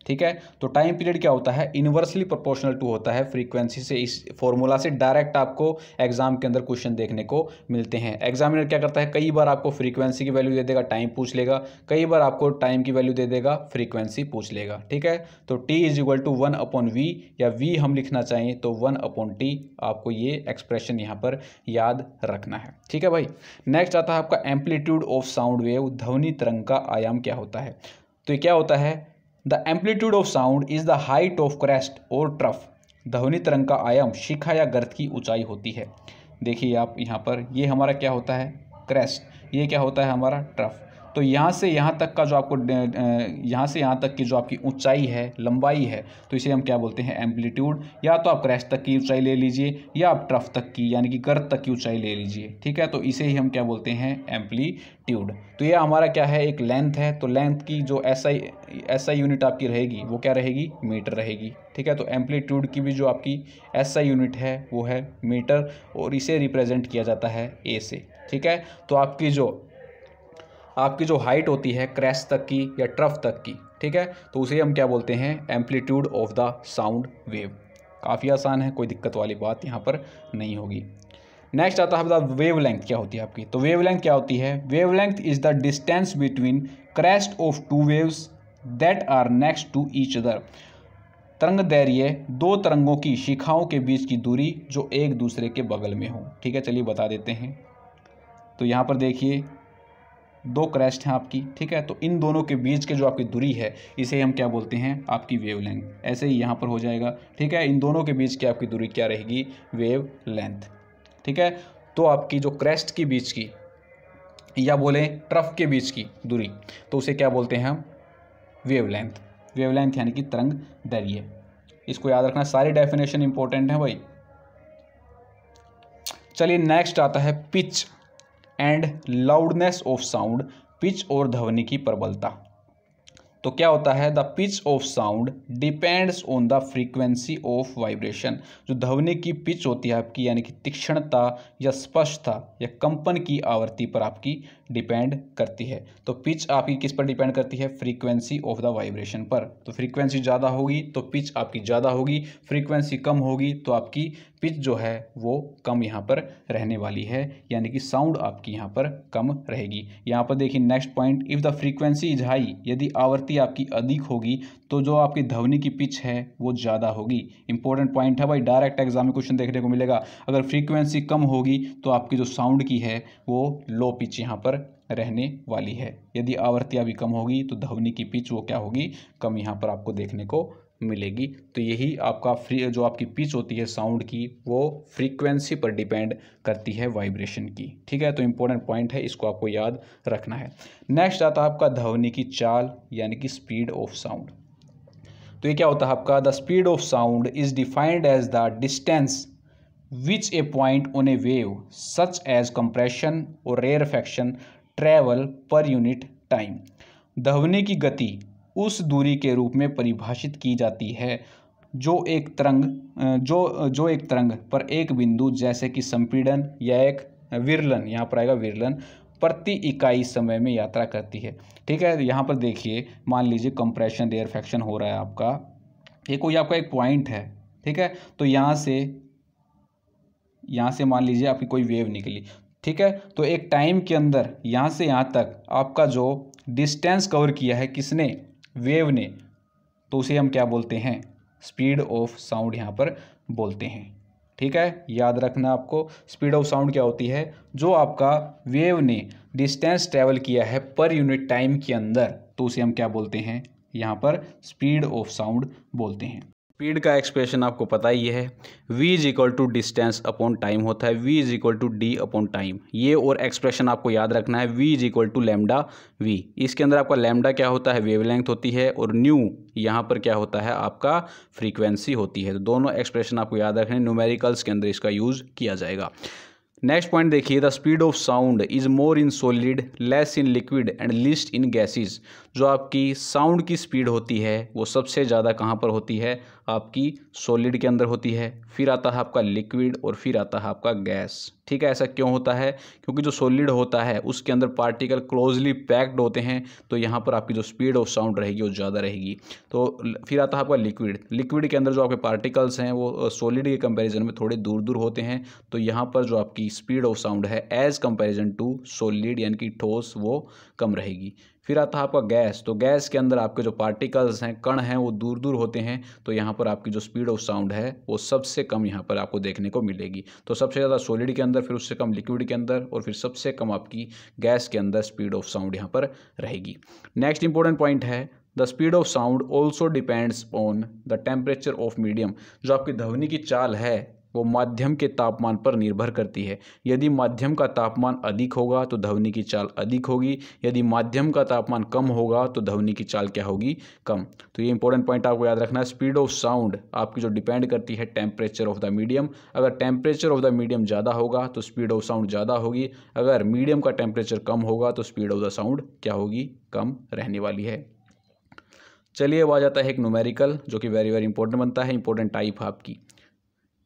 ठीक है। तो टाइम पीरियड क्या होता है, इनवर्सली प्रोपोर्शनल टू होता है फ्रीक्वेंसी से। इस फॉर्मूला से डायरेक्ट आपको एग्जाम के अंदर क्वेश्चन देखने को मिलते हैं। एग्जामिनर क्या करता है, कई बार आपको फ्रीक्वेंसी की वैल्यू दे देगा, टाइम पूछ लेगा, कई बार आपको टाइम की वैल्यू दे देगा, फ्रीक्वेंसी पूछ लेगा, ठीक है। तो T = 1/V या V हम लिखना चाहें तो 1/T, आपको ये एक्सप्रेशन यहाँ पर याद रखना है, ठीक है भाई। नेक्स्ट आता है आपका एम्पलीट्यूड ऑफ साउंड वेव, ध्वनि तरंग का आयाम क्या होता है। तो ये क्या होता है, the amplitude of sound is the height of crest और ट्रफ। ध्वनि तरंग का आयाम शिखा या गर्त की ऊंचाई होती है। देखिए आप यहाँ पर, ये हमारा क्या होता है, क्रेस्ट, ये क्या होता है हमारा ट्रफ। तो यहाँ से यहाँ तक का जो आपको यहाँ से यहाँ तक की जो आपकी ऊंचाई है, लंबाई है, तो इसे हम क्या बोलते हैं, एम्पलीट्यूड। या तो आप क्रेस्ट तक की ऊंचाई ले लीजिए या आप ट्रफ तक की यानी कि गर्त तक की ऊंचाई ले लीजिए, ठीक है। तो इसे ही हम क्या बोलते हैं, एम्पलीट्यूड। तो ये हमारा क्या है, एक लेंथ है। तो लेंथ की जो एसआई यूनिट आपकी रहेगी वो क्या रहेगी, मीटर रहेगी, ठीक है। तो एम्पलीट्यूड की भी जो आपकी एसआई यूनिट है वो है मीटर और इसे रिप्रेजेंट किया जाता है ए से, ठीक है। तो आपकी जो हाइट होती है क्रेस्ट तक की या ट्रफ तक की, ठीक है, तो उसे हम क्या बोलते हैं, amplitude of the sound wave. काफ़ी आसान है, कोई दिक्कत वाली बात यहाँ पर नहीं होगी। नेक्स्ट आता है द वेव लेंथ क्या होती है आपकी। तो वेव लेंथ क्या होती है, wave length is the distance between crest of two waves that are next to each other. तरंग दैर्घ्य दो तरंगों की शिखाओं के बीच की दूरी जो एक दूसरे के बगल में हो, ठीक है। चलिए बता देते हैं। तो यहाँ पर देखिए दो क्रेस्ट हैं आपकी, ठीक है। तो इन दोनों के बीच के जो आपकी दूरी है इसे हम क्या बोलते हैं, आपकी वेव लेंथ। ऐसे ही यहाँ पर हो जाएगा, ठीक है। इन दोनों के बीच की आपकी दूरी क्या रहेगी, वेव लेंथ, ठीक है। तो आपकी जो क्रेस्ट की बीच की या बोलें ट्रफ के बीच की दूरी, तो उसे क्या बोलते हैं हम, वेव लेंथ। वेव लेंथ यानी कि तरंग दैर्घ्य। इसको याद रखना, सारी डेफिनेशन इंपॉर्टेंट है भाई। चलिए नेक्स्ट आता है pitch and loudness of sound, pitch और ध्वनि की प्रबलता। तो क्या होता है, the pitch of sound depends on the frequency of vibration. जो ध्वनि की पिच होती है आपकी यानी कि तीक्ष्णता या स्पष्टता या कंपन की आवृत्ति पर आपकी डिपेंड करती है। तो पिच आपकी किस पर डिपेंड करती है, फ्रीक्वेंसी ऑफ द वाइब्रेशन पर। तो फ्रीक्वेंसी ज़्यादा होगी तो पिच आपकी ज़्यादा होगी, फ्रीक्वेंसी कम होगी तो आपकी पिच जो है वो कम यहाँ पर रहने वाली है, यानी कि साउंड आपकी यहाँ पर कम रहेगी। यहाँ पर देखिए next point, if the frequency is high, यदि आवृत्ति आपकी अधिक होगी तो जो आपकी ध्वनि की पिच है वो ज़्यादा होगी। इंपॉर्टेंट पॉइंट है भाई, डायरेक्ट एग्जाम में क्वेश्चन देखने को मिलेगा। अगर फ्रीक्वेंसी कम होगी तो आपकी जो साउंड की है वो लो पिच यहाँ पर रहने वाली है। यदि आवृत्तियाँ भी कम होगी तो ध्वनि की पिच वो क्या होगी, कम यहाँ पर आपको देखने को मिलेगी। तो यही आपका जो आपकी पिच होती है साउंड की वो फ्रीक्वेंसी पर डिपेंड करती है वाइब्रेशन की, ठीक है। तो इंपॉर्टेंट पॉइंट है, इसको आपको याद रखना है। नेक्स्ट आता है आपका ध्वनि की चाल यानी कि स्पीड ऑफ साउंड। तो ये क्या होता है आपका, the speed of sound is defined as the distance which a point on a wave such as compression और rarefaction travel per unit time. ध्वनि की गति उस दूरी के रूप में परिभाषित की जाती है जो एक तरंग पर एक बिंदु जैसे कि संपीड़न या एक विरलन, यहाँ पर आएगा विरलन, प्रति इकाई समय में यात्रा करती है। ठीक है, यहाँ पर देखिए, मान लीजिए कंप्रेशन रेयरफेक्शन हो रहा है आपका, ये कोई आपका एक पॉइंट है। ठीक है, तो यहाँ से मान लीजिए आपकी कोई वेव निकली। ठीक है, तो एक टाइम के अंदर यहाँ से यहाँ तक आपका जो डिस्टेंस कवर किया है किसने, वेव ने, तो उसे हम क्या बोलते हैं, स्पीड ऑफ साउंड यहाँ पर बोलते हैं। ठीक है, याद रखना आपको, स्पीड ऑफ साउंड क्या होती है, जो आपका वेव ने डिस्टेंस ट्रेवल किया है पर यूनिट टाइम के अंदर, तो उसे हम क्या बोलते हैं, यहाँ पर स्पीड ऑफ साउंड बोलते हैं। स्पीड का एक्सप्रेशन आपको पता ही है, v is equal to distance upon time होता है, v is equal to D upon time. ये और एक्सप्रेशन आपको याद रखना है, v is equal to lambda v। इसके अंदर आपका लैम्डा क्या होता है, वेवलेंथ होती है, और न्यू यहाँ पर क्या होता है, आपका फ्रीक्वेंसी होती है। तो दोनों एक्सप्रेशन आपको याद रखने, न्यूमेरिकल्स के अंदर इसका यूज़ किया जाएगा। नेक्स्ट पॉइंट देखिए, the speed of sound is more in solid, less in liquid and least in gases. जो आपकी साउंड की स्पीड होती है वो सबसे ज़्यादा कहाँ पर होती है, आपकी सॉलिड के अंदर होती है, फिर आता है आपका लिक्विड, और फिर आता है आपका गैस। ठीक है, ऐसा क्यों होता है, क्योंकि जो सॉलिड होता है उसके अंदर पार्टिकल क्लोजली पैक्ड होते हैं, तो यहाँ पर आपकी जो स्पीड ऑफ साउंड रहेगी वो ज़्यादा रहेगी। तो फिर आता है आपका लिक्विड, लिक्विड के अंदर जो आपके पार्टिकल्स हैं वो सॉलिड के कंपैरिजन में थोड़े दूर दूर होते हैं, तो यहाँ पर जो आपकी स्पीड ऑफ साउंड है एज़ कंपैरिजन टू सॉलिड यानी कि ठोस, वो कम रहेगी। फिर आता है आपका गैस, तो गैस के अंदर आपके जो पार्टिकल्स हैं, कण हैं, वो दूर दूर होते हैं, तो यहाँ पर आपकी जो स्पीड ऑफ साउंड है वो सबसे कम यहाँ पर आपको देखने को मिलेगी। तो सबसे ज़्यादा सॉलिड के अंदर, फिर उससे कम लिक्विड के अंदर, और फिर सबसे कम आपकी गैस के अंदर स्पीड ऑफ साउंड यहाँ पर रहेगी। नेक्स्ट इंपॉर्टेंट पॉइंट है, the speed of sound also depends on the temperature of medium. जो आपकी ध्वनि की चाल है वो माध्यम के तापमान पर निर्भर करती है। यदि माध्यम का तापमान अधिक होगा तो ध्वनि की चाल अधिक होगी, यदि माध्यम का तापमान कम होगा तो ध्वनि की चाल क्या होगी, कम। तो ये इंपॉर्टेंट पॉइंट आपको याद रखना है, स्पीड ऑफ साउंड आपकी जो डिपेंड करती है टेम्परेचर ऑफ द मीडियम। अगर टेम्परेचर ऑफ द मीडियम ज़्यादा होगा तो स्पीड ऑफ साउंड ज़्यादा होगी, अगर मीडियम का टेम्परेचर कम होगा तो स्पीड ऑफ द साउंड क्या होगी, कम रहने वाली है। चलिए, अब आ जाता है एक न्यूमेरिकल जो कि वेरी वेरी इंपॉर्टेंट बनता है, इंपॉर्टेंट टाइप आपकी।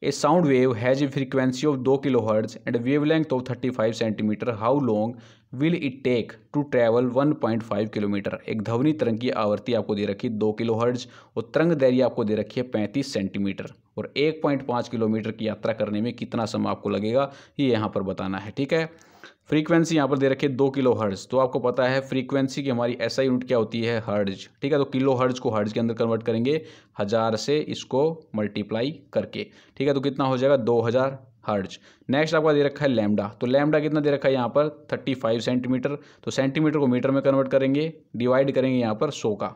A sound wave has a frequency of 2 kHz and a wavelength of 35 cm. How long will it take to travel 1.5 kilometre? एक ध्वनि तरंग की आवृत्ति आपको दे रखी है 2 kHz, और तरंग दैर्घ्य आपको दे रखी है 35 सेंटीमीटर, और 1.5 किलोमीटर की यात्रा करने में कितना समय आपको लगेगा, ये यहाँ पर बताना है। ठीक है, फ्रीक्वेंसी यहाँ पर दे रखी है 2 kHz, तो आपको पता है फ्रीक्वेंसी की हमारी SI यूनिट क्या होती है, हर्ट्ज। ठीक है, तो किलो हर्ट्ज को हर्ट्ज के अंदर कन्वर्ट करेंगे 1000 से, इसको मल्टीप्लाई करके। ठीक है, तो कितना हो जाएगा, 2000 हर्ट्ज। नेक्स्ट आपका दे रखा है लैम्डा, तो लैम्डा कितना दे रखा है यहाँ पर 35 सेंटीमीटर, तो सेंटीमीटर को मीटर में कन्वर्ट करेंगे, डिवाइड करेंगे यहाँ पर 100 का।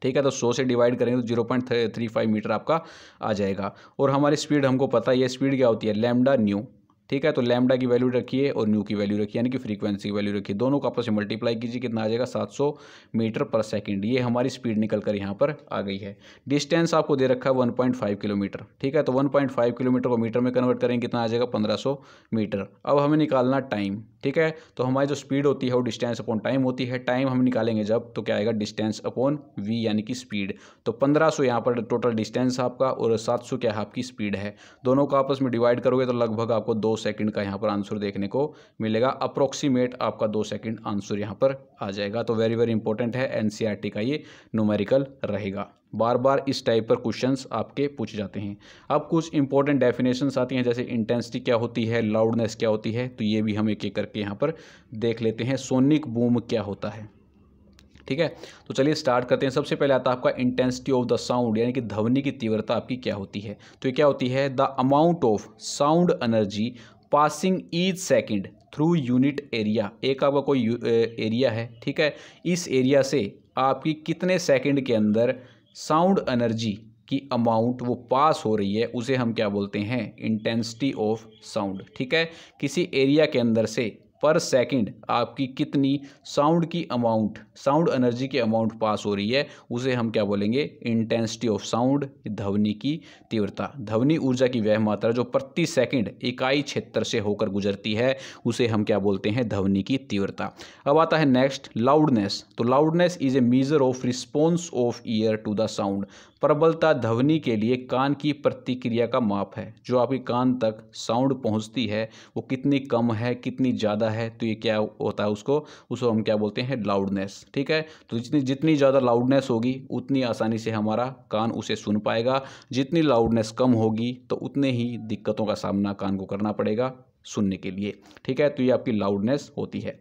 ठीक है, तो 100 से डिवाइड करेंगे तो 0.35 मीटर आपका आ जाएगा। और हमारी स्पीड हमको पता है, ये स्पीड क्या होती है, लैम्डा न्यू। ठीक है, तो लैम्डा की वैल्यू रखिए और न्यू की वैल्यू रखिए, यानी कि फ्रीक्वेंसी की वैल्यू रखिए, दोनों को आपस में मल्टीप्लाई कीजिए, कितना आ जाएगा 700 मीटर पर सेकंड। ये हमारी स्पीड निकल कर यहाँ पर आ गई है। डिस्टेंस आपको दे रखा है 1.5 किलोमीटर। ठीक है, तो 1.5 किलोमीटर को मीटर में कन्वर्ट करेंगे, कितना आ जाएगा 1500 मीटर। अब हमें निकालना टाइम। ठीक है, तो हमारी जो स्पीड होती है वो डिस्टेंस अपॉन टाइम होती है। टाइम हम निकालेंगे जब, तो क्या आएगा, डिस्टेंस अपॉन वी यानी कि स्पीड। तो 1500 यहाँ पर टोटल डिस्टेंस आपका, और 700 क्या है, आपकी स्पीड है। दोनों को आपस में डिवाइड करोगे तो लगभग आपको 2 सेकंड का यहाँ पर आंसर देखने को मिलेगा। अप्रोक्सीमेट आपका 2 सेकंड आंसर यहाँ पर आ जाएगा। तो वेरी वेरी इंपॉर्टेंट है, एनसीईआरटी का ये न्यूमेरिकल रहेगा। बार बार इस टाइप पर क्वेश्चंस आपके पूछे जाते हैं। अब कुछ इंपॉर्टेंट डेफिनेशंस आती हैं, जैसे इंटेंसिटी क्या होती है, लाउडनेस क्या होती है, तो ये भी हम एक एक करके यहाँ पर देख लेते हैं। सोनिक बूम क्या होता है, ठीक है, तो चलिए स्टार्ट करते हैं। सबसे पहले आता है आपका इंटेंसिटी ऑफ द साउंड, यानी कि ध्वनि की तीव्रता आपकी क्या होती है। तो ये क्या होती है, the amount of sound energy passing each second through unit area. एक आपका कोई एरिया है, ठीक है, इस एरिया से आपकी कितने सेकंड के अंदर साउंड एनर्जी की अमाउंट वो पास हो रही है, उसे हम क्या बोलते हैं, इंटेंसिटी ऑफ साउंड। ठीक है, किसी एरिया के अंदर से पर सेकंड आपकी कितनी साउंड की अमाउंट, साउंड एनर्जी की अमाउंट पास हो रही है, उसे हम क्या बोलेंगे, इंटेंसिटी ऑफ साउंड, ध्वनि की तीव्रता। ध्वनि ऊर्जा की वह मात्रा जो प्रति सेकंड इकाई क्षेत्र से होकर गुजरती है, उसे हम क्या बोलते हैं, ध्वनि की तीव्रता। अब आता है नेक्स्ट लाउडनेस। तो loudness is a measure of response of ear to the sound. प्रबलता ध्वनि के लिए कान की प्रतिक्रिया का माप है। जो आपके कान तक साउंड पहुंचती है वो कितनी कम है, कितनी ज़्यादा ज़्यादा है तो ये क्या होता है, उसको हम क्या बोलते हैं, लाउडनेस। ठीक है, तो जितनी ज़्यादा लाउडनेस होगी उतनी आसानी से हमारा कान उसे सुन पाएगा, जितनी लाउडनेस कम होगी तो उतने ही दिक्कतों का सामना कान को करना पड़ेगा सुनने के लिए। ठीक है, तो ये आपकी लाउडनेस होती है।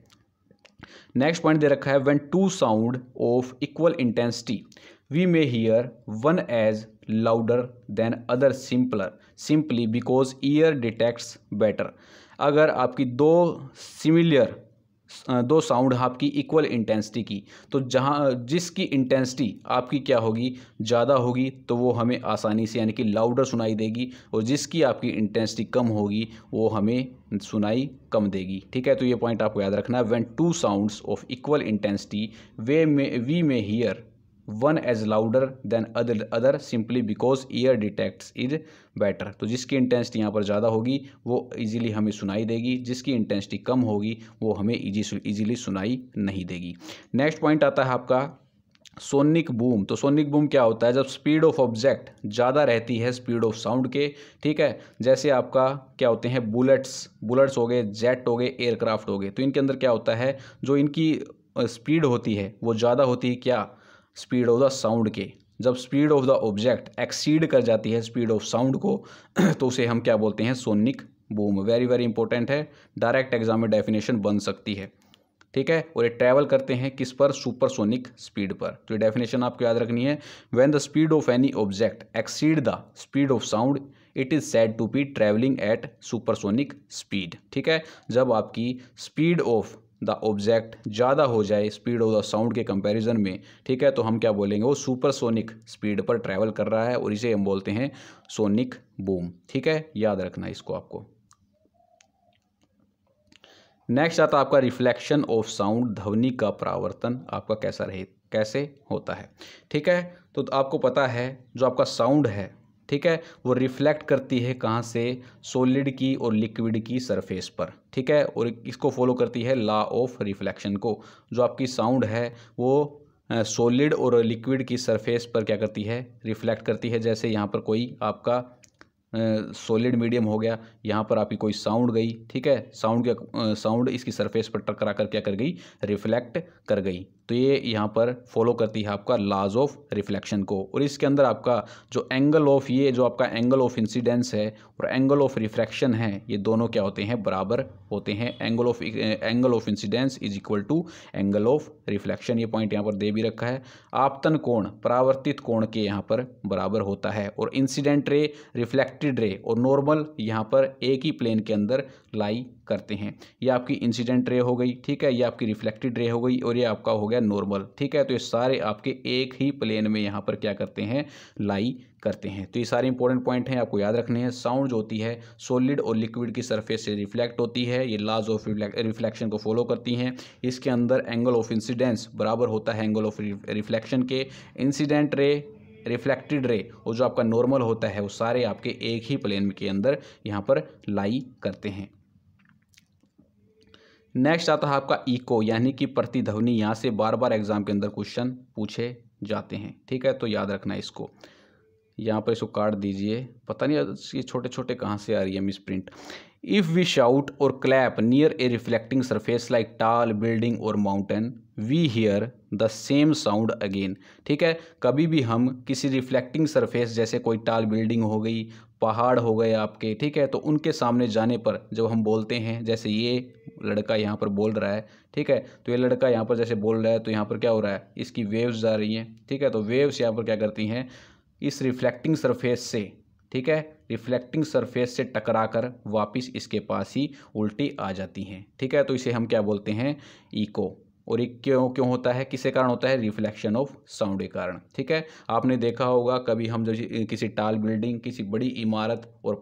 नेक्स्ट पॉइंट दे रखा है, when two sound of equal intensity we may hear one as louder than other simply because ear detects better. अगर आपकी दो साउंड आपकी इक्वल इंटेंसिटी की, तो जहाँ जिसकी इंटेंसिटी आपकी क्या होगी, ज़्यादा होगी तो वो हमें आसानी से यानी कि लाउडर सुनाई देगी, और जिसकी आपकी इंटेंसिटी कम होगी वो हमें सुनाई कम देगी। ठीक है, तो ये पॉइंट आपको याद रखना है। When two sounds of equal intensity we may hear one as louder than other simply because ear detects is better. तो जिसकी इंटेंसिटी यहाँ पर ज़्यादा होगी वो इजीली हमें सुनाई देगी, जिसकी इंटेंसिटी कम होगी वो हमें इजीली सुनाई नहीं देगी। नेक्स्ट पॉइंट आता है आपका सोनिक बूम। तो सोनिक बूम क्या होता है, जब स्पीड ऑफ ऑब्जेक्ट ज़्यादा रहती है स्पीड ऑफ साउंड के। ठीक है, जैसे आपका क्या होते हैं, बुलेट्स हो गए, जेट हो गए, एयरक्राफ्ट हो गए, तो इनके अंदर क्या होता है, जो इनकी स्पीड होती है वो ज़्यादा होती है क्या, स्पीड ऑफ द साउंड के। जब speed of the object exceed कर जाती है स्पीड ऑफ साउंड को तो उसे हम क्या बोलते हैं, sonic boom. Very very important है, डायरेक्ट एग्जाम में डेफिनेशन बन सकती है। ठीक है, और ये ट्रैवल करते हैं किस पर, सुपरसोनिक स्पीड पर। तो ये डेफिनेशन आपको याद रखनी है। When the speed of any object exceed the speed of sound it is said to be travelling at supersonic speed. ठीक है, जब आपकी स्पीड ऑफ द ऑब्जेक्ट ज़्यादा हो जाए स्पीड ऑफ द साउंड के कंपैरिजन में, ठीक है, तो हम क्या बोलेंगे, वो सुपरसोनिक स्पीड पर ट्रैवल कर रहा है, और इसे हम बोलते हैं सोनिक बूम। ठीक है, याद रखना इसको आपको। नेक्स्ट आता है आपका रिफ्लेक्शन ऑफ साउंड, ध्वनि का परावर्तन आपका कैसे होता है। ठीक है, तो आपको पता है जो आपका साउंड है, ठीक है, वो रिफ्लेक्ट करती है कहाँ से, सॉलिड की और लिक्विड की सरफेस पर। ठीक है, और इसको फॉलो करती है लॉ ऑफ रिफ्लेक्शन को। जो आपकी साउंड है वो सॉलिड और लिक्विड की सरफेस पर क्या करती है, रिफ्लेक्ट करती है। जैसे यहाँ पर कोई आपका सॉलिड मीडियम हो गया, यहाँ पर आपकी कोई साउंड गई, ठीक है, साउंड इसकी सरफेस पर टकरा कर क्या कर गई, रिफ्लेक्ट कर गई। तो ये यहाँ पर फॉलो करती है आपका लॉज ऑफ रिफ्लेक्शन को। और इसके अंदर आपका जो आपका एंगल ऑफ इंसिडेंस है और एंगल ऑफ रिफ्रैक्शन है, ये दोनों क्या होते हैं, बराबर होते हैं। Angle of incidence is equal to angle of reflection. ये पॉइंट यहाँ पर दे भी रखा है। आपतन कोण परावर्तित कोण के यहाँ पर बराबर होता है, और इंसिडेंट रे, रिफ्लेक्टेड रे और नॉर्मल यहाँ पर एक ही प्लेन के अंदर लाई करते हैं। ये आपकी इंसिडेंट रे हो गई, ठीक है, ये आपकी रिफ्लेक्टेड रे हो गई, और ये आपका हो गया नॉर्मल। ठीक है, तो ये सारे आपके एक ही प्लेन में यहाँ पर क्या करते हैं, लाई करते हैं। तो ये सारे इंपॉर्टेंट पॉइंट हैं, आपको याद रखने हैं। साउंड जो होती है सॉलिड और लिक्विड की सरफेस से रिफ्लेक्ट होती है, ये लॉज ऑफ रिफ्लेक्शन को फॉलो करती हैं। इसके अंदर एंगल ऑफ इंसिडेंस बराबर होता है एंगल ऑफ रिफ्लेक्शन के। इंसिडेंट रे, रिफ्लेक्टेड रे और जो आपका नॉर्मल होता है वो सारे आपके एक ही प्लेन के अंदर यहाँ पर लाई करते हैं। नेक्स्ट आता है आपका इको यानी कि प्रतिध्वनि। यहाँ से बार बार एग्जाम के अंदर क्वेश्चन पूछे जाते हैं। ठीक है, तो याद रखना इसको। यहाँ पर इसको काट दीजिए, पता नहीं ये छोटे छोटे कहाँ से आ रही है misprint. If we shout और clap near a reflecting surface like tall building और mountain we hear the same sound again. ठीक है, कभी भी हम किसी रिफ्लेक्टिंग सरफेस जैसे कोई टाल बिल्डिंग हो गई, पहाड़ हो गए आपके, ठीक है, तो उनके सामने जाने पर जब हम बोलते हैं, जैसे ये लड़का यहाँ पर बोल रहा है, ठीक है, तो ये लड़का यहाँ पर जैसे बोल रहा है तो यहाँ पर क्या हो रहा है, इसकी वेव्स जा रही हैं। ठीक है, तो वेव्स यहाँ पर क्या करती हैं, इस रिफ्लेक्टिंग सरफेस से, ठीक है, रिफ्लेक्टिंग सरफेस से टकराकर वापस इसके पास ही उल्टी आ जाती हैं। ठीक है, तो इसे हम क्या बोलते हैं, इको। और ये क्यों होता है, किसके कारण होता है, रिफ्लेक्शन ऑफ साउंड के कारण। ठीक है, आपने देखा होगा कभी हम जब किसी टाल बिल्डिंग, किसी बड़ी इमारत और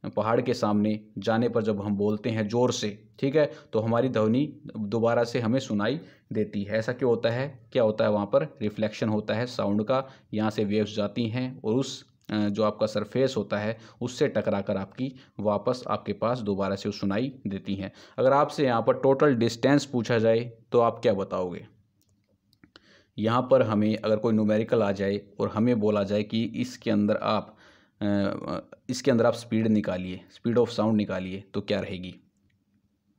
पहाड़ के सामने जाने पर जब हम बोलते हैं ज़ोर से, ठीक है, तो हमारी ध्वनि दोबारा से हमें सुनाई देती है। ऐसा क्यों होता है, क्या होता है, वहाँ पर रिफ्लेक्शन होता है साउंड का। यहाँ से वेव्स जाती हैं और उस जो आपका सरफेस होता है उससे टकरा कर आपकी वापस आपके पास दोबारा से सुनाई देती हैं। अगर आपसे यहाँ पर टोटल डिस्टेंस पूछा जाए तो आप क्या बताओगे। यहाँ पर हमें अगर कोई न्यूमेरिकल आ जाए और हमें बोला जाए कि इसके अंदर आप स्पीड निकालिए, स्पीड ऑफ साउंड निकालिए, तो क्या रहेगी।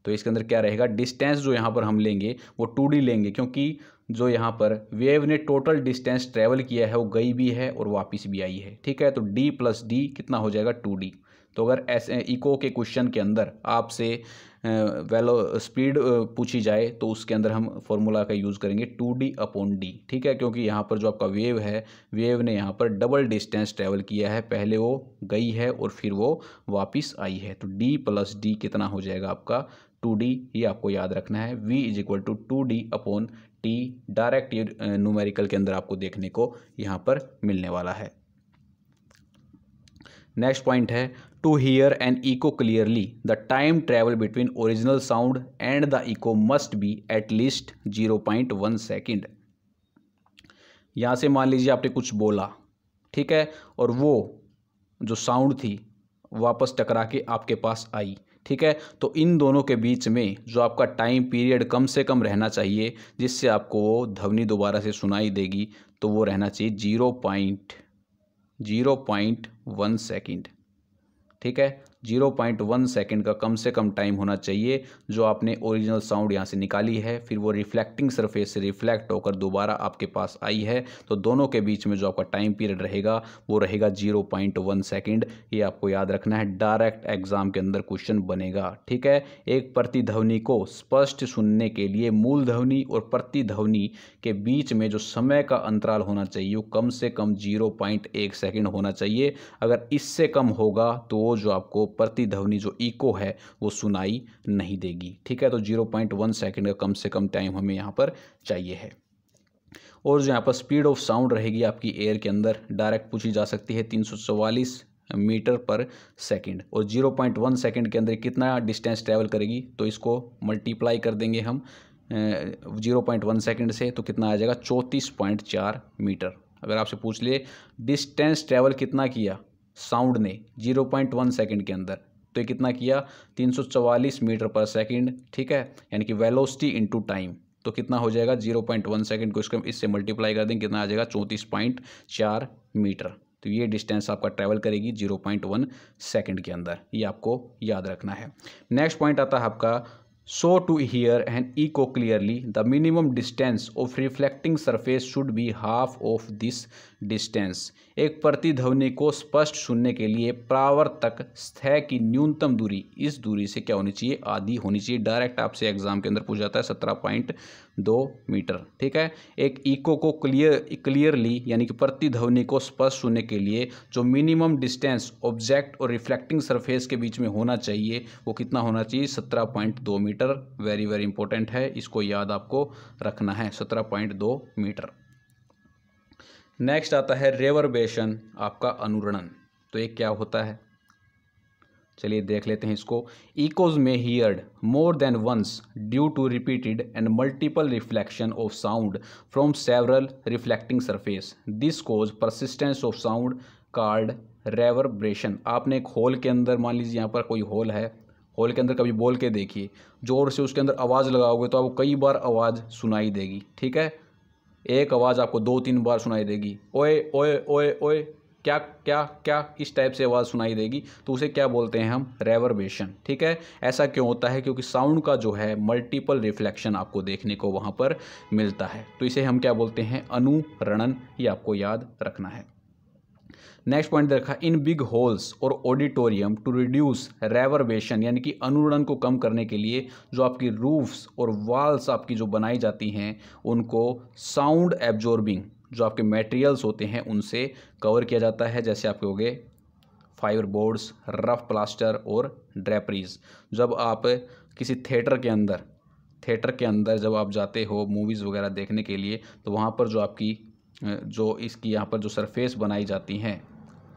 तो इसके अंदर क्या रहेगा, डिस्टेंस जो यहाँ पर हम लेंगे वो 2D लेंगे, क्योंकि जो यहाँ पर वेव ने टोटल डिस्टेंस ट्रेवल किया है वो गई भी है और वापस भी आई है। ठीक है, तो d + d कितना हो जाएगा 2D। तो अगर ऐसे इको के क्वेश्चन के अंदर आपसे वेलो स्पीड पूछी जाए तो उसके अंदर हम फॉर्मूला का यूज़ करेंगे 2D/d। ठीक है, क्योंकि यहाँ पर जो आपका वेव है, वेव ने यहाँ पर डबल डिस्टेंस ट्रेवल किया है, पहले वो गई है और फिर वो वापस आई है। तो d + d कितना हो जाएगा आपका 2D, ये आपको याद रखना है। v = 2D/t डायरेक्ट ये न्यूमेरिकल के अंदर आपको देखने को यहाँ पर मिलने वाला है। नेक्स्ट पॉइंट है to hear an echo clearly the time travel between original sound and the echo must be at least 0.1 second. यहाँ से मान लीजिए आपने कुछ बोला, ठीक है, और वो जो साउंड थी वापस टकरा के आपके पास आई। ठीक है, तो इन दोनों के बीच में जो आपका टाइम पीरियड कम से कम रहना चाहिए जिससे आपको वो ध्वनि दोबारा से सुनाई देगी, तो वो रहना चाहिए 0.1 सेकेंड। ठीक है, 0.1 सेकेंड का कम से कम टाइम होना चाहिए जो आपने ओरिजिनल साउंड यहाँ से निकाली है, फिर वो रिफ्लेक्टिंग सरफेस से रिफ्लेक्ट होकर दोबारा आपके पास आई है, तो दोनों के बीच में जो आपका टाइम पीरियड रहेगा वो रहेगा 0.1 सेकेंड। ये आपको याद रखना है, डायरेक्ट एग्जाम के अंदर क्वेश्चन बनेगा। ठीक है, एक प्रतिध्वनि को स्पष्ट सुनने के लिए मूल ध्वनि और प्रतिध्वनि के बीच में जो समय का अंतराल होना चाहिए वो कम से कम 0.1 सेकेंड होना चाहिए। अगर इससे कम होगा तो वो जो आपको प्रतिध्वनि जो इको है वो सुनाई नहीं देगी। ठीक है, तो 0.1 सेकेंड का कम से कम टाइम हमें यहाँ पर चाहिए है। और जो यहाँ पर स्पीड ऑफ साउंड रहेगी आपकी एयर के अंदर डायरेक्ट पूछी जा सकती है 344 मीटर पर सेकेंड, और 0.1 सेकेंड के अंदर कितना डिस्टेंस ट्रैवल करेगी, तो इसको मल्टीप्लाई कर देंगे हम 0.1 सेकेंड से, तो कितना आ जाएगा 34.4 मीटर। अगर आपसे पूछ ले डिस्टेंस ट्रैवल कितना किया साउंड ने 0.1 सेकेंड के अंदर, तो ये कितना किया 344 मीटर पर सेकेंड। ठीक है, यानी कि वेलोसिटी इनटू टाइम, तो कितना हो जाएगा 0.1 सेकेंड को इसको इससे मल्टीप्लाई कर देंगे, कितना आ जाएगा 34.4 मीटर। तो ये डिस्टेंस आपका ट्रैवल करेगी 0.1 सेकेंड के अंदर, ये आपको याद रखना है। नेक्स्ट पॉइंट आता है आपका So to hear an echo clearly, the minimum distance of reflecting surface should be half of this distance. एक प्रतिध्वनि को स्पष्ट सुनने के लिए परावर्तक सतह की न्यूनतम दूरी इस दूरी से क्या होनी चाहिए, आधी होनी चाहिए। डायरेक्ट आपसे एग्जाम के अंदर पूछा जाता है 17.2 मीटर। ठीक है, एक इको को क्लियरली यानी कि प्रतिध्वनि को स्पष्ट सुनने के लिए जो मिनिमम डिस्टेंस ऑब्जेक्ट और रिफ्लेक्टिंग सरफेस के बीच में होना चाहिए वो कितना होना चाहिए 17.2 मीटर। वेरी वेरी इंपॉर्टेंट है, इसको याद आपको रखना है 17.2 मीटर। नेक्स्ट आता है रेवर्बेशन, आपका अनुरणन। तो ये क्या होता है, चलिए देख लेते हैं इसको। इकोज में heard more than once due to repeated and multiple reflection of sound from several reflecting surface, this cause persistence of sound called reverberation. आपने एक हॉल के अंदर, मान लीजिए यहाँ पर कोई हॉल है, हॉल के अंदर कभी बोल के देखिए, जोर से उसके अंदर आवाज़ लगाओगे तो आपको कई बार आवाज़ सुनाई देगी। ठीक है, एक आवाज़ आपको 2-3 बार सुनाई देगी, ओए ओए ओए ओए, क्या क्या क्या, इस टाइप से आवाज़ सुनाई देगी, तो उसे क्या बोलते हैं हम, रेवर्बेशन। ठीक है, ऐसा क्यों होता है, क्योंकि साउंड का जो है मल्टीपल रिफ्लेक्शन आपको देखने को वहाँ पर मिलता है, तो इसे हम क्या बोलते हैं, अनुरणन। ये आपको याद रखना है। नेक्स्ट पॉइंट देखा, इन बिग हॉल्स और ऑडिटोरियम टू रिड्यूस रेवर्बेशन, यानी कि अनुरणन को कम करने के लिए जो आपकी रूफ्स और वॉल्स आपकी जो बनाई जाती हैं उनको साउंड एब्जॉर्बिंग जो आपके मटेरियल्स होते हैं उनसे कवर किया जाता है, जैसे आपके हो गए फाइबर बोर्ड्स, रफ प्लास्टर और ड्रेपरीज। जब आप किसी थिएटर के अंदर जब आप जाते हो मूवीज़ वगैरह देखने के लिए, तो वहाँ पर जो आपकी जो इसकी यहाँ पर जो सरफेस बनाई जाती हैं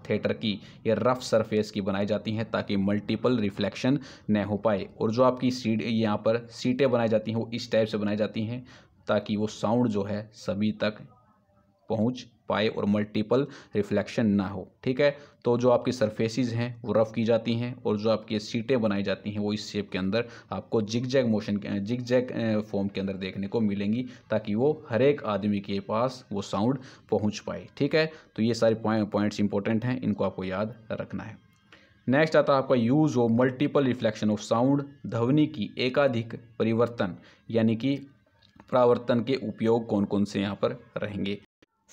थिएटर की, ये रफ सरफेस की बनाई जाती हैं ताकि मल्टीपल रिफ्लेक्शन न हो पाए। और जो आपकी सीट यहाँ पर सीटें बनाई जाती हैं वो इस टाइप से बनाई जाती हैं ताकि वो साउंड जो है सभी तक पहुँच पाए और मल्टीपल रिफ्लेक्शन ना हो। ठीक है, तो जो आपकी सरफेसेस हैं वो रफ़ की जाती हैं और जो आपकी सीटें बनाई जाती हैं वो इस शेप के अंदर आपको जिगजैग फॉर्म के अंदर देखने को मिलेंगी ताकि वो हर एक आदमी के पास वो साउंड पहुंच पाए। ठीक है, तो ये सारे पॉइंट्स इंपॉर्टेंट हैं, इनको आपको याद रखना है। नेक्स्ट आता है आपका use of multiple reflection of sound, ध्वनि की एकाधिक परिवर्तन यानी कि परावर्तन के उपयोग कौन कौन से यहाँ पर रहेंगे।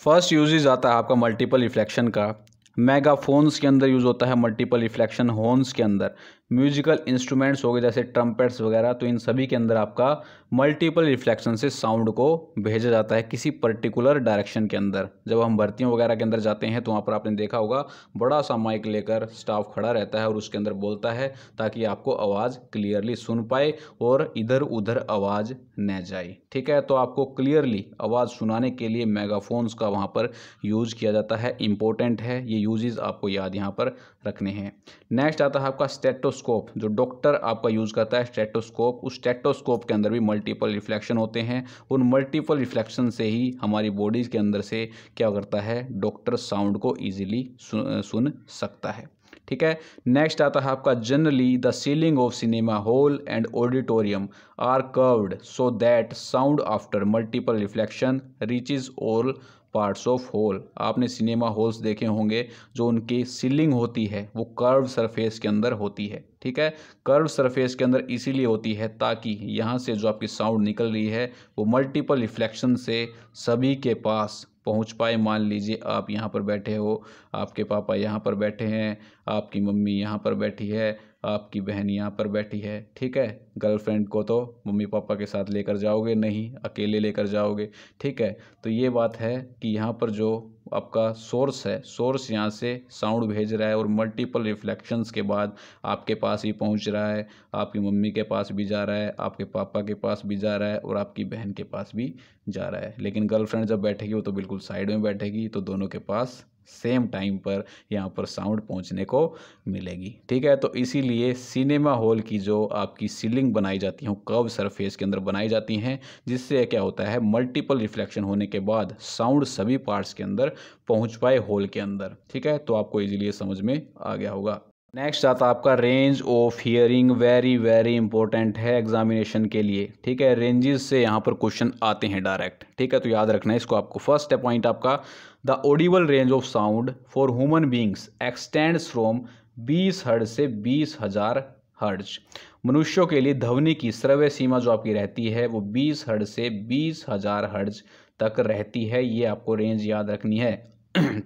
फर्स्ट यूजेज आता है आपका मल्टीपल रिफ्लेक्शन का, मेगाफोन्स के अंदर यूज़ होता है मल्टीपल रिफ्लेक्शन, हॉर्न्स के अंदर, म्यूजिकल इंस्ट्रूमेंट्स हो गए जैसे ट्रम्पेट्स वगैरह, तो इन सभी के अंदर आपका मल्टीपल रिफ्लेक्शन से साउंड को भेजा जाता है किसी पर्टिकुलर डायरेक्शन के अंदर। जब हम भर्तियों वगैरह के अंदर जाते हैं तो वहाँ पर आपने देखा होगा बड़ा सा माइक लेकर स्टाफ खड़ा रहता है और उसके अंदर बोलता है ताकि आपको आवाज़ क्लियरली सुन पाए और इधर उधर आवाज़ न जाए। ठीक है, तो आपको क्लियरली आवाज़ सुनाने के लिए मेगाफोन्स का वहाँ पर यूज़ किया जाता है, इंपॉर्टेंट है ये यूजेस, आपको याद यहाँ पर रखने हैं। नेक्स्ट आता है आपका स्टेटोस्कोप, जो डॉक्टर आपका यूज़ करता है स्टेटोस्कोप। उस स्टेटोस्कोप के अंदर भी मल्टीपल रिफ्लेक्शन होते हैं, उन मल्टीपल रिफ्लेक्शन से ही हमारी बॉडीज के अंदर से क्या करता है, डॉक्टर साउंड को ईजिली सुन सकता है। ठीक है, नेक्स्ट आता है आपका generally the ceiling of cinema hall and auditorium are curved so that sound after multiple reflection reaches all parts of hall. आपने सिनेमा हॉल्स देखे होंगे, जो उनकी सीलिंग होती है वो कर्व सरफेस के अंदर होती है। ठीक है, कर्व सरफेस के अंदर इसीलिए होती है ताकि यहाँ से जो आपकी साउंड निकल रही है वो मल्टीपल रिफ्लेक्शन से सभी के पास पहुँच पाए। मान लीजिए आप यहाँ पर बैठे हो, आपके पापा यहाँ पर बैठे हैं, आपकी मम्मी यहाँ पर बैठी है, आपकी बहन यहाँ पर बैठी है। ठीक है, गर्लफ्रेंड को तो मम्मी पापा के साथ लेकर जाओगे नहीं, अकेले लेकर जाओगे। ठीक है, तो ये बात है कि यहाँ पर जो आपका सोर्स है, सोर्स यहाँ से साउंड भेज रहा है और मल्टीपल रिफ्लेक्शंस के बाद आपके पास ही पहुँच रहा है, आपकी मम्मी के पास भी जा रहा है, आपके पापा के पास भी जा रहा है और आपकी बहन के पास भी जा रहा है। लेकिन गर्लफ्रेंड जब बैठेगी वो तो बिल्कुल साइड में बैठेगी, तो दोनों के पास सेम टाइम पर यहाँ पर साउंड पहुँचने को मिलेगी। ठीक है, तो इसीलिए सिनेमा हॉल की जो आपकी सीलिंग बनाई जाती है वो कर्व सरफेस के अंदर बनाई जाती हैं, जिससे क्या होता है मल्टीपल रिफ्लेक्शन होने के बाद साउंड सभी पार्ट्स के अंदर पहुँच पाए हॉल के अंदर। ठीक है, तो आपको इजीली समझ में आ गया होगा। नेक्स्ट आता है आपका range of hearing, very very important है एग्जामिनेशन के लिए। ठीक है, रेंजेस से यहाँ पर क्वेश्चन आते हैं डायरेक्ट। ठीक है, तो याद रखना है इसको आपको। फर्स्ट पॉइंट आपका the Audible range of sound for human beings extends from 20 hertz से 20,000 हर्ट्ज। मनुष्यों के लिए ध्वनि की श्रव्य सीमा जो आपकी रहती है वो 20 हर्ट्ज से 20,000 हर्ट्ज तक रहती है, ये आपको रेंज याद रखनी है।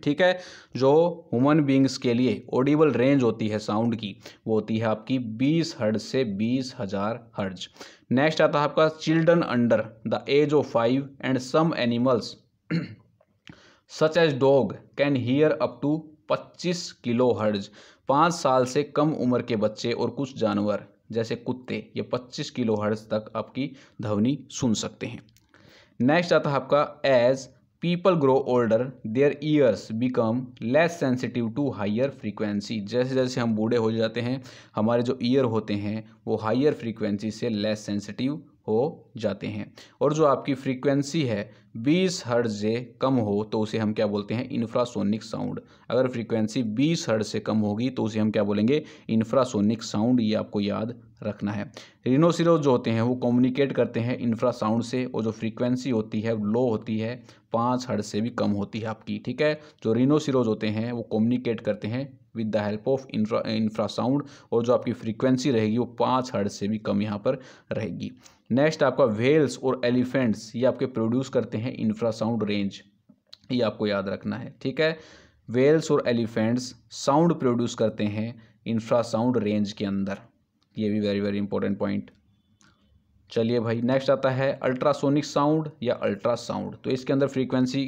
ठीक है, जो ह्यूमन बींग्स के लिए ऑडिबल रेंज होती है साउंड की वो होती है आपकी 20 हर्ट्ज से 20,000 हर्ट्ज। नेक्स्ट आता है आपका children under the age of 5 and some animals such as dog can hear up to 25 kilo hertz. 5 साल से कम उम्र के बच्चे और कुछ जानवर जैसे कुत्ते ये 25 किलो हर्ट्ज तक आपकी ध्वनि सुन सकते हैं। नेक्स्ट आता है आपका as people grow older their ears become less sensitive to higher frequency. जैसे जैसे हम बूढ़े हो जाते हैं हमारे जो ईयर होते हैं वो हायर फ्रीक्वेंसी से लेस सेंसिटिव हो जाते हैं। और जो आपकी फ्रीक्वेंसी है 20 हर्ट्ज से कम हो तो उसे हम क्या बोलते हैं, इंफ्रासोनिक साउंड। अगर फ्रीक्वेंसी 20 हर्ट्ज से कम होगी तो उसे हम क्या बोलेंगे, इंफ्रासोनिक साउंड। ये आपको याद रखना है। रिनोसिरोस जो होते हैं वो कम्युनिकेट करते हैं इंफ्रासाउंड से, और जो फ्रीक्वेंसी होती है लो होती है 5 हर्ट्ज से भी कम होती है आपकी। ठीक है, जो रिनोसिरोस होते हैं वो कम्युनिकेट करते हैं with the help of infrasound, और जो आपकी फ्रीक्वेंसी रहेगी वो 5 हर्ट्ज से भी कम यहाँ पर रहेगी। नेक्स्ट आपका व्हेल्स और एलिफेंट्स ये आपके प्रोड्यूस करते हैं इंफ्रासाउंड रेंज, ये आपको याद रखना है। ठीक है, व्हेल्स और एलिफेंट्स साउंड प्रोड्यूस करते हैं इंफ्रासाउंड रेंज के अंदर, ये भी वेरी वेरी इंपॉर्टेंट पॉइंट। चलिए भाई, नेक्स्ट आता है अल्ट्रासोनिक साउंड या अल्ट्रासाउंड। तो इसके अंदर फ्रीक्वेंसी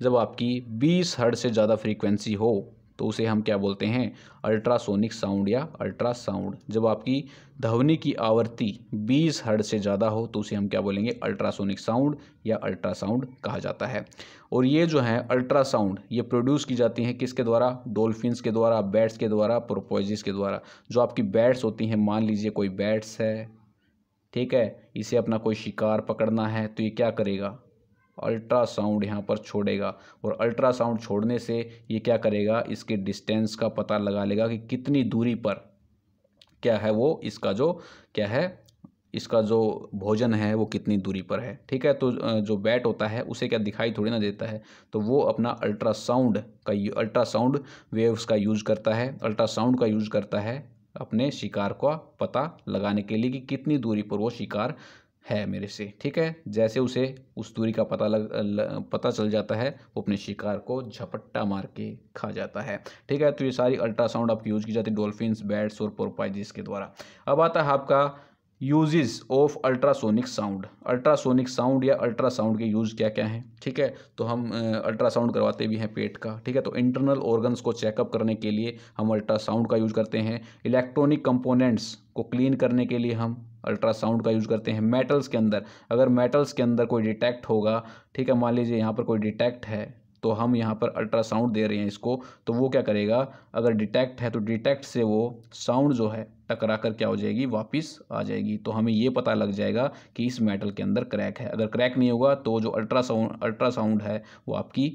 जब आपकी 20 हर्ट्ज से ज़्यादा फ्रीक्वेंसी हो तो उसे हम क्या बोलते हैं, अल्ट्रासोनिक साउंड या अल्ट्रासाउंड। जब आपकी ध्वनि की आवृत्ति 20 हर्ट्ज से ज़्यादा हो तो उसे हम क्या बोलेंगे, अल्ट्रासोनिक साउंड या अल्ट्रासाउंड कहा जाता है। और ये जो है अल्ट्रासाउंड ये प्रोड्यूस की जाती हैं किसके द्वारा, डॉल्फिन्स के द्वारा, बैट्स के द्वारा, पोर्पोइजेस के द्वारा। जो आपकी बैट्स होती हैं, मान लीजिए कोई बैट्स है, ठीक है, इसे अपना कोई शिकार पकड़ना है तो ये क्या करेगा, अल्ट्रासाउंड यहाँ पर छोड़ेगा। और अल्ट्रासाउंड छोड़ने से ये क्या करेगा, इसके डिस्टेंस का पता लगा लेगा कि कितनी दूरी पर क्या है वो इसका जो क्या है इसका जो भोजन है वो कितनी दूरी पर है। ठीक है, तो जो बैट होता है उसे क्या दिखाई थोड़ी ना देता है, तो वो अपना अल्ट्रासाउंड वेव्स का यूज़ करता है, अल्ट्रासाउंड का यूज़ करता है अपने शिकार का पता लगाने के लिए कि कितनी दूरी पर वो शिकार है मेरे से। ठीक है, जैसे उसे उस दूरी का पता चल जाता है, वो अपने शिकार को झपट्टा मार के खा जाता है। ठीक है, तो ये सारी अल्ट्रासाउंड आपकी यूज़ की जाती है डॉल्फिन्स, बैट्स और पोर्पोइजेस के द्वारा। अब आता है आपका uses of ultrasonic sound. Ultrasonic sound या अल्ट्रासाउंड के यूज़ क्या क्या हैं। ठीक है, तो हम अल्ट्रासाउंड करवाते भी हैं पेट का। ठीक है, तो इंटरनल ऑर्गन्स को चेकअप करने के लिए हम अल्ट्रासाउंड का यूज़ करते हैं। इलेक्ट्रॉनिक कंपोनेंट्स को क्लीन करने के लिए हम अल्ट्रासाउंड का यूज़ करते हैं। मेटल्स के अंदर, अगर मेटल्स के अंदर कोई डिटेक्ट होगा, ठीक है, मान लीजिए यहाँ पर कोई डिटेक्ट है तो हम यहाँ पर अल्ट्रासाउंड दे रहे हैं इसको, तो वो क्या करेगा, अगर डिटेक्ट है तो डिटेक्ट से वो साउंड जो है टकरा कर क्या हो जाएगी, वापस आ जाएगी। तो हमें ये पता लग जाएगा कि इस मेटल के अंदर क्रैक है। अगर क्रैक नहीं होगा तो जो अल्ट्रासाउंड है वो आपकी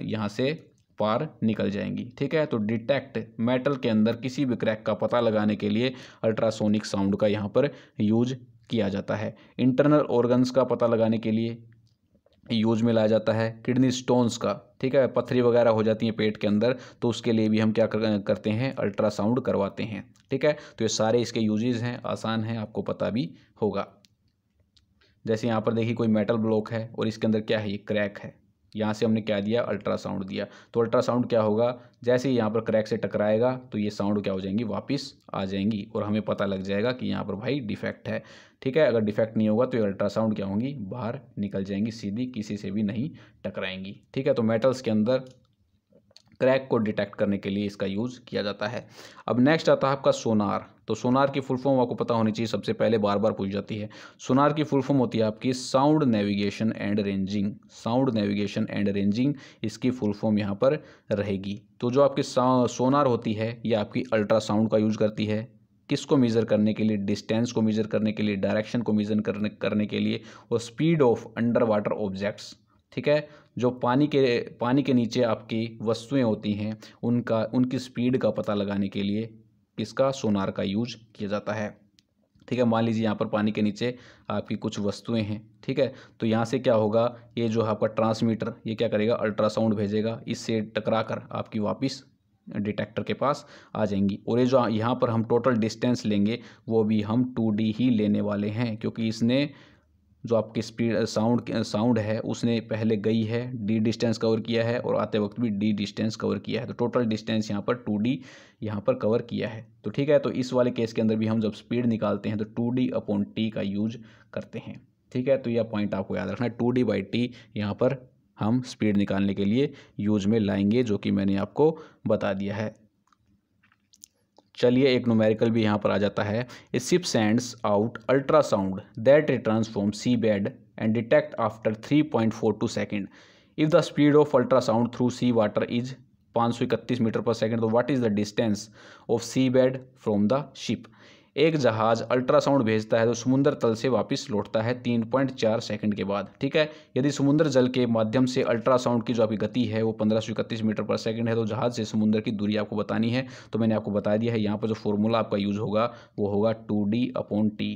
यहाँ से पार निकल जाएंगी। ठीक है, तो डिटेक्ट मेटल के अंदर किसी भी क्रैक का पता लगाने के लिए अल्ट्रासोनिक साउंड का यहाँ पर यूज किया जाता है। इंटरनल ऑर्गन्स का पता लगाने के लिए यूज में लाया जाता है। किडनी स्टोन्स का, ठीक है, पथरी वगैरह हो जाती है पेट के अंदर, तो उसके लिए भी हम क्या करते हैं, अल्ट्रासाउंड करवाते हैं। ठीक है, तो ये सारे इसके यूजेस हैं, आसान हैं, आपको पता भी होगा। जैसे यहाँ पर देखिए कोई मेटल ब्लॉक है और इसके अंदर क्या है, ये क्रैक है, यहाँ से हमने क्या दिया, अल्ट्रासाउंड दिया, तो अल्ट्रासाउंड क्या होगा, जैसे ही यहाँ पर क्रैक से टकराएगा तो ये साउंड क्या हो जाएंगी, वापस आ जाएंगी और हमें पता लग जाएगा कि यहाँ पर भाई डिफेक्ट है। ठीक है, अगर डिफेक्ट नहीं होगा तो ये अल्ट्रासाउंड क्या होंगी, बाहर निकल जाएंगी सीधी, किसी से भी नहीं टकराएंगी। ठीक है, तो मेटल्स के अंदर क्रैक को डिटेक्ट करने के लिए इसका यूज़ किया जाता है। अब नेक्स्ट आता है आपका सोनार। तो सोनार की फुल फॉर्म आपको पता होनी चाहिए, सबसे पहले बार बार पूछ जाती है। सोनार की फुल फॉर्म होती है आपकी sound navigation and ranging. Sound navigation and ranging इसकी फुल फॉर्म यहाँ पर रहेगी। तो जो आपकी सोनार होती है ये आपकी अल्ट्रासाउंड का यूज़ करती है, किसको मेज़र करने के लिए, डिस्टेंस को मेज़र करने के लिए, डायरेक्शन को मेज़र करने के लिए, और speed of under water objects. ठीक है, जो पानी के नीचे आपकी वस्तुएं होती हैं उनकी स्पीड का पता लगाने के लिए इसका सोनार का यूज किया जाता है। ठीक है, मान लीजिए यहाँ पर पानी के नीचे आपकी कुछ वस्तुएं हैं। ठीक है, तो यहाँ से क्या होगा, ये जो आपका ट्रांसमीटर ये क्या करेगा, अल्ट्रासाउंड भेजेगा, इससे टकरा कर आपकी वापस डिटेक्टर के पास आ जाएंगी। और ये जो यहाँ पर हम टोटल डिस्टेंस लेंगे वो भी हम 2D ही लेने वाले हैं, क्योंकि इसने जो आपकी स्पीड साउंड है उसने पहले गई है, D डिस्टेंस कवर किया है और आते वक्त भी D डिस्टेंस कवर किया है, तो टोटल डिस्टेंस यहाँ पर 2D यहाँ पर कवर किया है। तो ठीक है, तो इस वाले केस के अंदर भी हम जब स्पीड निकालते हैं तो 2D/T का यूज करते हैं। ठीक है, तो यह पॉइंट आपको याद रखना है, 2D/T यहाँ पर हम स्पीड निकालने के लिए यूज में लाएंगे, जो कि मैंने आपको बता दिया है। चलिए एक न्यूमेरिकल भी यहाँ पर आ जाता है। A ship sends out ultrasound that returns from sea bed and detect after 3.42 second. If the speed of ultrasound through sea water is 531 metre per second, तो what is the distance of sea bed from the ship. एक जहाज ultrasound भेजता है तो समुद्र तल से वापस लौटता है 3.4 सेकंड के बाद। ठीक है, यदि समुद्र जल के माध्यम से अल्ट्रासाउंड की जो आपकी गति है वो 1531 मीटर पर सेकंड है, तो जहाज से समुद्र की दूरी आपको बतानी है। तो मैंने आपको बता दिया है, यहाँ पर जो फॉर्मूला आपका यूज होगा वो होगा 2D/T।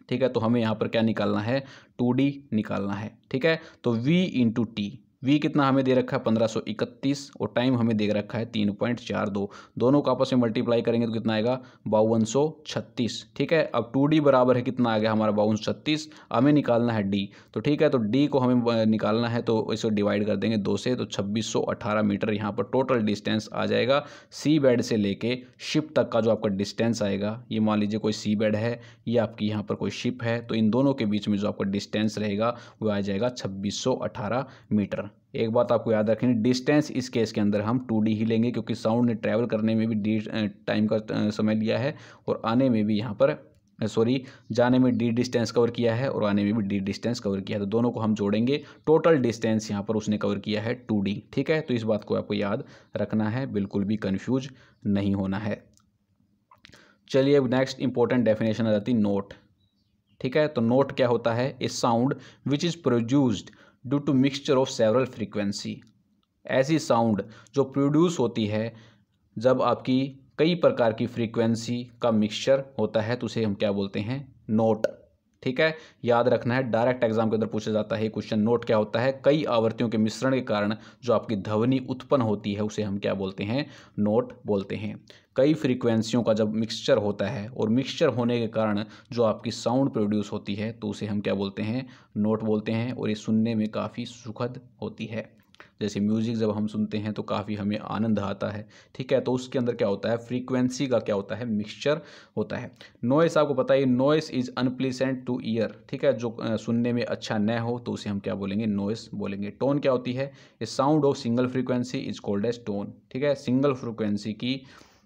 ठीक है, तो हमें यहाँ पर क्या निकालना है, 2D निकालना है। ठीक है, तो V/T, V कितना हमें दे रखा है 1531 और टाइम हमें दे रखा है 3.42, दोनों को आपस में मल्टीप्लाई करेंगे तो कितना आएगा 5236। ठीक है, अब 2D बराबर है कितना आ गया हमारा 5236, हमें निकालना है D। तो ठीक है, तो D को हमें निकालना है तो इसे डिवाइड कर देंगे 2 से, तो 2618 मीटर यहाँ पर टोटल डिस्टेंस आ जाएगा। सी बेड से लेके शिप तक का जो आपका डिस्टेंस आएगा, ये मान लीजिए कोई सी बेड है, ये आपकी यहाँ पर कोई शिप है, तो इन दोनों के बीच में जो आपका डिस्टेंस रहेगा वो आ जाएगा 2618 मीटर। एक बात आपको याद रखनी, डिस्टेंस इस केस के अंदर हम 2D ही लेंगे, क्योंकि साउंड ने ट्रैवल करने में भी D टाइम का समय लिया है और आने में भी यहाँ पर जाने में D डिस्टेंस कवर किया है और आने में भी D डिस्टेंस कवर किया है, तो दोनों को हम जोड़ेंगे, टोटल डिस्टेंस यहाँ पर उसने कवर किया है 2D। ठीक है, तो इस बात को आपको याद रखना है, बिल्कुल भी कन्फ्यूज नहीं होना है। चलिए अब नेक्स्ट इंपॉर्टेंट डेफिनेशन आ जाती है नोट। ठीक है, तो नोट क्या होता है, a sound which is produced due to mixture of several frequency. ऐसी साउंड जो प्रोड्यूस होती है जब आपकी कई प्रकार की फ्रीक्वेंसी का मिक्सचर होता है, तो उसे हम क्या बोलते हैं, नोट। ठीक है, याद रखना है, डायरेक्ट एग्जाम के अंदर पूछा जाता है क्वेश्चन। नोट क्या होता है? कई आवर्तियों के मिश्रण के कारण जो आपकी ध्वनि उत्पन्न होती है उसे हम क्या बोलते हैं? नोट बोलते हैं। कई फ्रीक्वेंसियों का जब मिक्सचर होता है और मिक्सचर होने के कारण जो आपकी साउंड प्रोड्यूस होती है तो उसे हम क्या बोलते हैं? नोट बोलते हैं। और ये सुनने में काफ़ी सुखद होती है। जैसे म्यूज़िक जब हम सुनते हैं तो काफ़ी हमें आनंद आता है। ठीक है, तो उसके अंदर क्या होता है? फ्रीक्वेंसी का क्या होता है? मिक्सचर होता है। नॉइस आपको पता है, noise is unpleasant two year. ठीक है, जो सुनने में अच्छा न हो तो उसे हम क्या बोलेंगे? नॉइस बोलेंगे। टोन क्या होती है? A sound of single frequency is called as tone. ठीक है, सिंगल फ्रीक्वेंसी की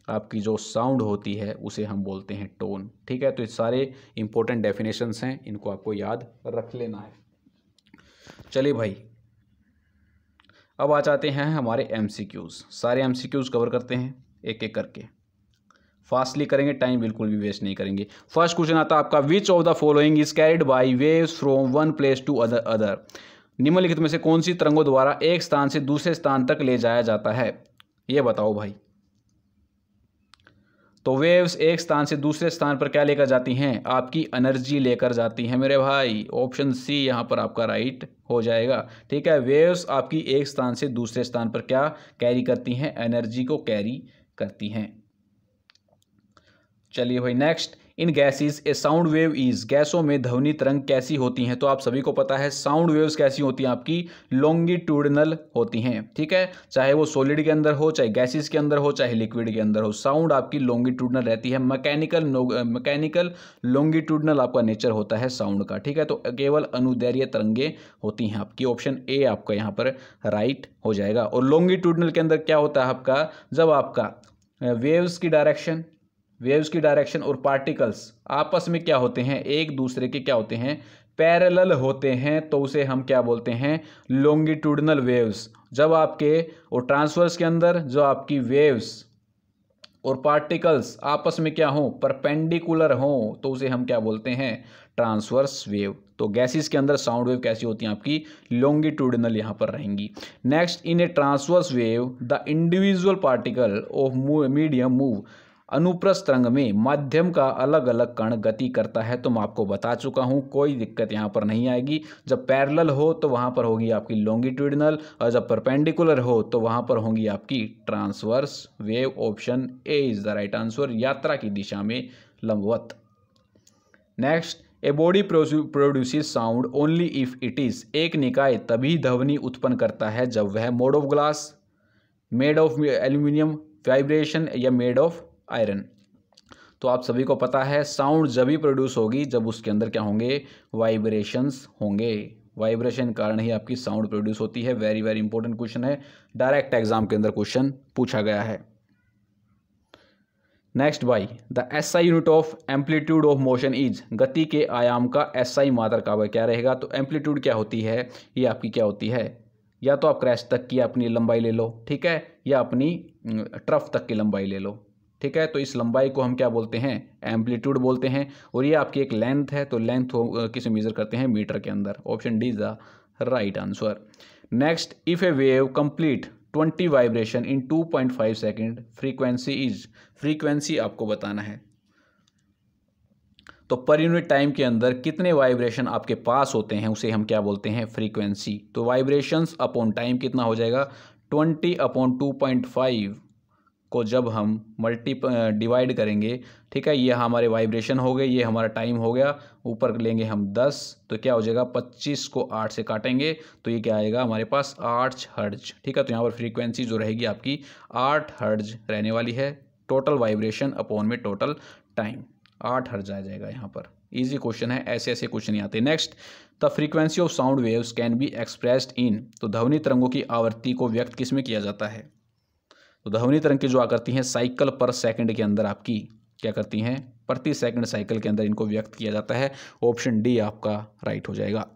आपकी जो साउंड होती है उसे हम बोलते हैं टोन। ठीक है, तो ये सारे इंपॉर्टेंट डेफिनेशंस हैं, इनको आपको याद रख लेना है। चलिए भाई, अब आ जाते हैं हमारे एमसीक्यूज़। सारे एमसीक्यूज़ कवर करते हैं एक एक करके, फास्टली करेंगे, टाइम बिल्कुल भी वेस्ट नहीं करेंगे। फर्स्ट क्वेश्चन आता है आपका, which of the following is carried by waves from one place to other. निम्नलिखित में से कौन सी तरंगों द्वारा एक स्थान से दूसरे स्थान तक ले जाया जाता है? ये बताओ भाई। तो वेव्स एक स्थान से दूसरे स्थान पर क्या लेकर जाती हैं? आपकी एनर्जी लेकर जाती हैं मेरे भाई। ऑप्शन सी यहाँ पर आपका राइट हो जाएगा। ठीक है, वेव्स आपकी एक स्थान से दूसरे स्थान पर क्या कैरी करती हैं? एनर्जी को कैरी करती हैं। चलिए भाई, next, in gases A sound wave is. गैसों में ध्वनि तरंग कैसी होती हैं? तो आप सभी को पता है साउंड वेव्स कैसी होती हैं? आपकी लॉन्गिट्यूडनल होती हैं। ठीक है, चाहे वो सॉलिड के अंदर हो, चाहे गैसेस के अंदर हो, चाहे लिक्विड के अंदर हो, साउंड आपकी लॉन्गिट्यूडनल रहती है। मैकेनिकल लॉन्गिट्यूडनल आपका नेचर होता है साउंड का। ठीक है, तो केवल अनुदैर्घ्य तरंगे होती हैं आपकी। ऑप्शन ए आपका यहाँ पर राइट हो जाएगा। और लॉन्गिट्यूडनल के अंदर क्या होता है आपका? जब आपका वेव्स की डायरेक्शन और पार्टिकल्स आपस में क्या होते हैं? एक दूसरे के क्या होते हैं? पैरेलल होते हैं, तो उसे हम क्या बोलते हैं? Longitudinal waves. जब आपके और ट्रांसवर्स के अंदर जो आपकी वेव्स और पार्टिकल्स आपस में क्या हो? परपेंडिकुलर हो, तो उसे हम क्या बोलते हैं? Transverse wave. तो गैसेस के अंदर साउंड वेव कैसी होती हैं? आपकी लॉन्गिट्यूडनल यहाँ पर रहेंगी। Next, in A transverse wave the individual particle of medium move. अनुप्रस्थ तरंग में माध्यम का अलग अलग कण गति करता है। तो मैं आपको बता चुका हूं, कोई दिक्कत यहाँ पर नहीं आएगी। जब पैरेलल हो तो वहाँ पर होगी आपकी लॉन्गिट्यूडनल, और जब परपेंडिकुलर हो तो वहाँ पर होंगी आपकी transverse wave. Option A is the right answer, यात्रा की दिशा में लंबवत। Next, a body produces sound only if it is. एक निकाय तभी ध्वनि उत्पन्न करता है जब वह mode of glass, made of aluminium, vibration या मेड ऑफ आयरन। तो आप सभी को पता है साउंड जब भी प्रोड्यूस होगी जब उसके अंदर क्या होंगे? वाइब्रेशंस होंगे। वाइब्रेशन कारण ही आपकी साउंड प्रोड्यूस होती है। वेरी वेरी इंपॉर्टेंट क्वेश्चन है, डायरेक्ट एग्जाम के अंदर क्वेश्चन पूछा गया है। नेक्स्ट भाई, the SI unit of amplitude of motion is. गति के आयाम का एसआई मात्रक का क्या रहेगा? तो एम्पलीट्यूड क्या होती है? ये आपकी क्या होती है? या तो आप क्रैश तक की अपनी लंबाई ले लो, ठीक है, या अपनी ट्रफ तक की लंबाई ले लो। ठीक है, तो इस लंबाई को हम क्या बोलते हैं? एम्पलीट्यूड बोलते हैं। और ये आपकी एक लेंथ है, तो लेंथ किसे मेजर करते हैं? मीटर के अंदर। Option D is the right answer. Next, if A wave complete 20 vibration in 2.5 second, frequency is. Frequency आपको बताना है, तो पर यूनिट टाइम के अंदर कितने वाइब्रेशन आपके पास होते हैं उसे हम क्या बोलते हैं? फ्रीक्वेंसी। तो वाइब्रेशंस अपॉन टाइम कितना हो जाएगा? 20/2.5 को जब हम डिवाइड करेंगे, ठीक है, ये हमारे वाइब्रेशन हो गए, ये हमारा टाइम हो गया, ऊपर लेंगे हम 10, तो क्या हो जाएगा? 25 को 8 से काटेंगे तो ये क्या आएगा हमारे पास? 8 हर्ट्ज। ठीक है, तो यहाँ पर फ्रीक्वेंसी जो रहेगी आपकी 8 हर्ट्ज रहने वाली है। टोटल वाइब्रेशन अपॉन में टोटल टाइम, 8 हर्ट्ज आ जाएगा यहाँ पर। इजी क्वेश्चन है, ऐसे ऐसे क्वेश्चन नहीं आते। Next, the frequency of sound waves can be expressed in. तो ध्वनि तरंगों की आवृत्ति को व्यक्त किस में किया जाता है? तो ध्वनि तरंग की जो करती हैं साइकिल पर सेकंड के अंदर आपकी क्या करती हैं? प्रति सेकंड साइकिल के अंदर इनको व्यक्त किया जाता है। ऑप्शन डी आपका राइट हो जाएगा।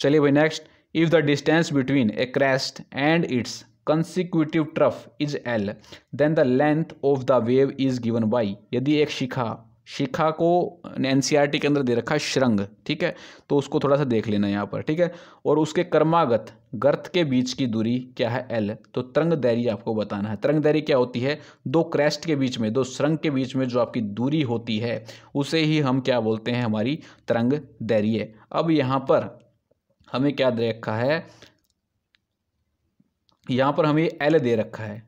चलिए भाई, next, if the distance between a crest and its consecutive trough is L, then the length of the wave is given by. यदि एक शिखा शिखा को एनसीईआरटी के अंदर दे रखा है श्रृंग, ठीक है, तो उसको थोड़ा सा देख लेना यहाँ पर, ठीक है। और उसके कर्मागत गर्त के बीच की दूरी क्या है, एल। तो तरंग दैर्घ्य आपको बताना है। तरंग दैर्घ्य क्या होती है, दो क्रेस्ट के बीच में, दो श्रृंग के बीच में जो आपकी दूरी होती है उसे ही हम क्या बोलते हैं, हमारी तरंग दैर्घ्य। अब यहाँ पर हमें क्या दे रखा है, यहाँ पर हमें एल दे रखा है,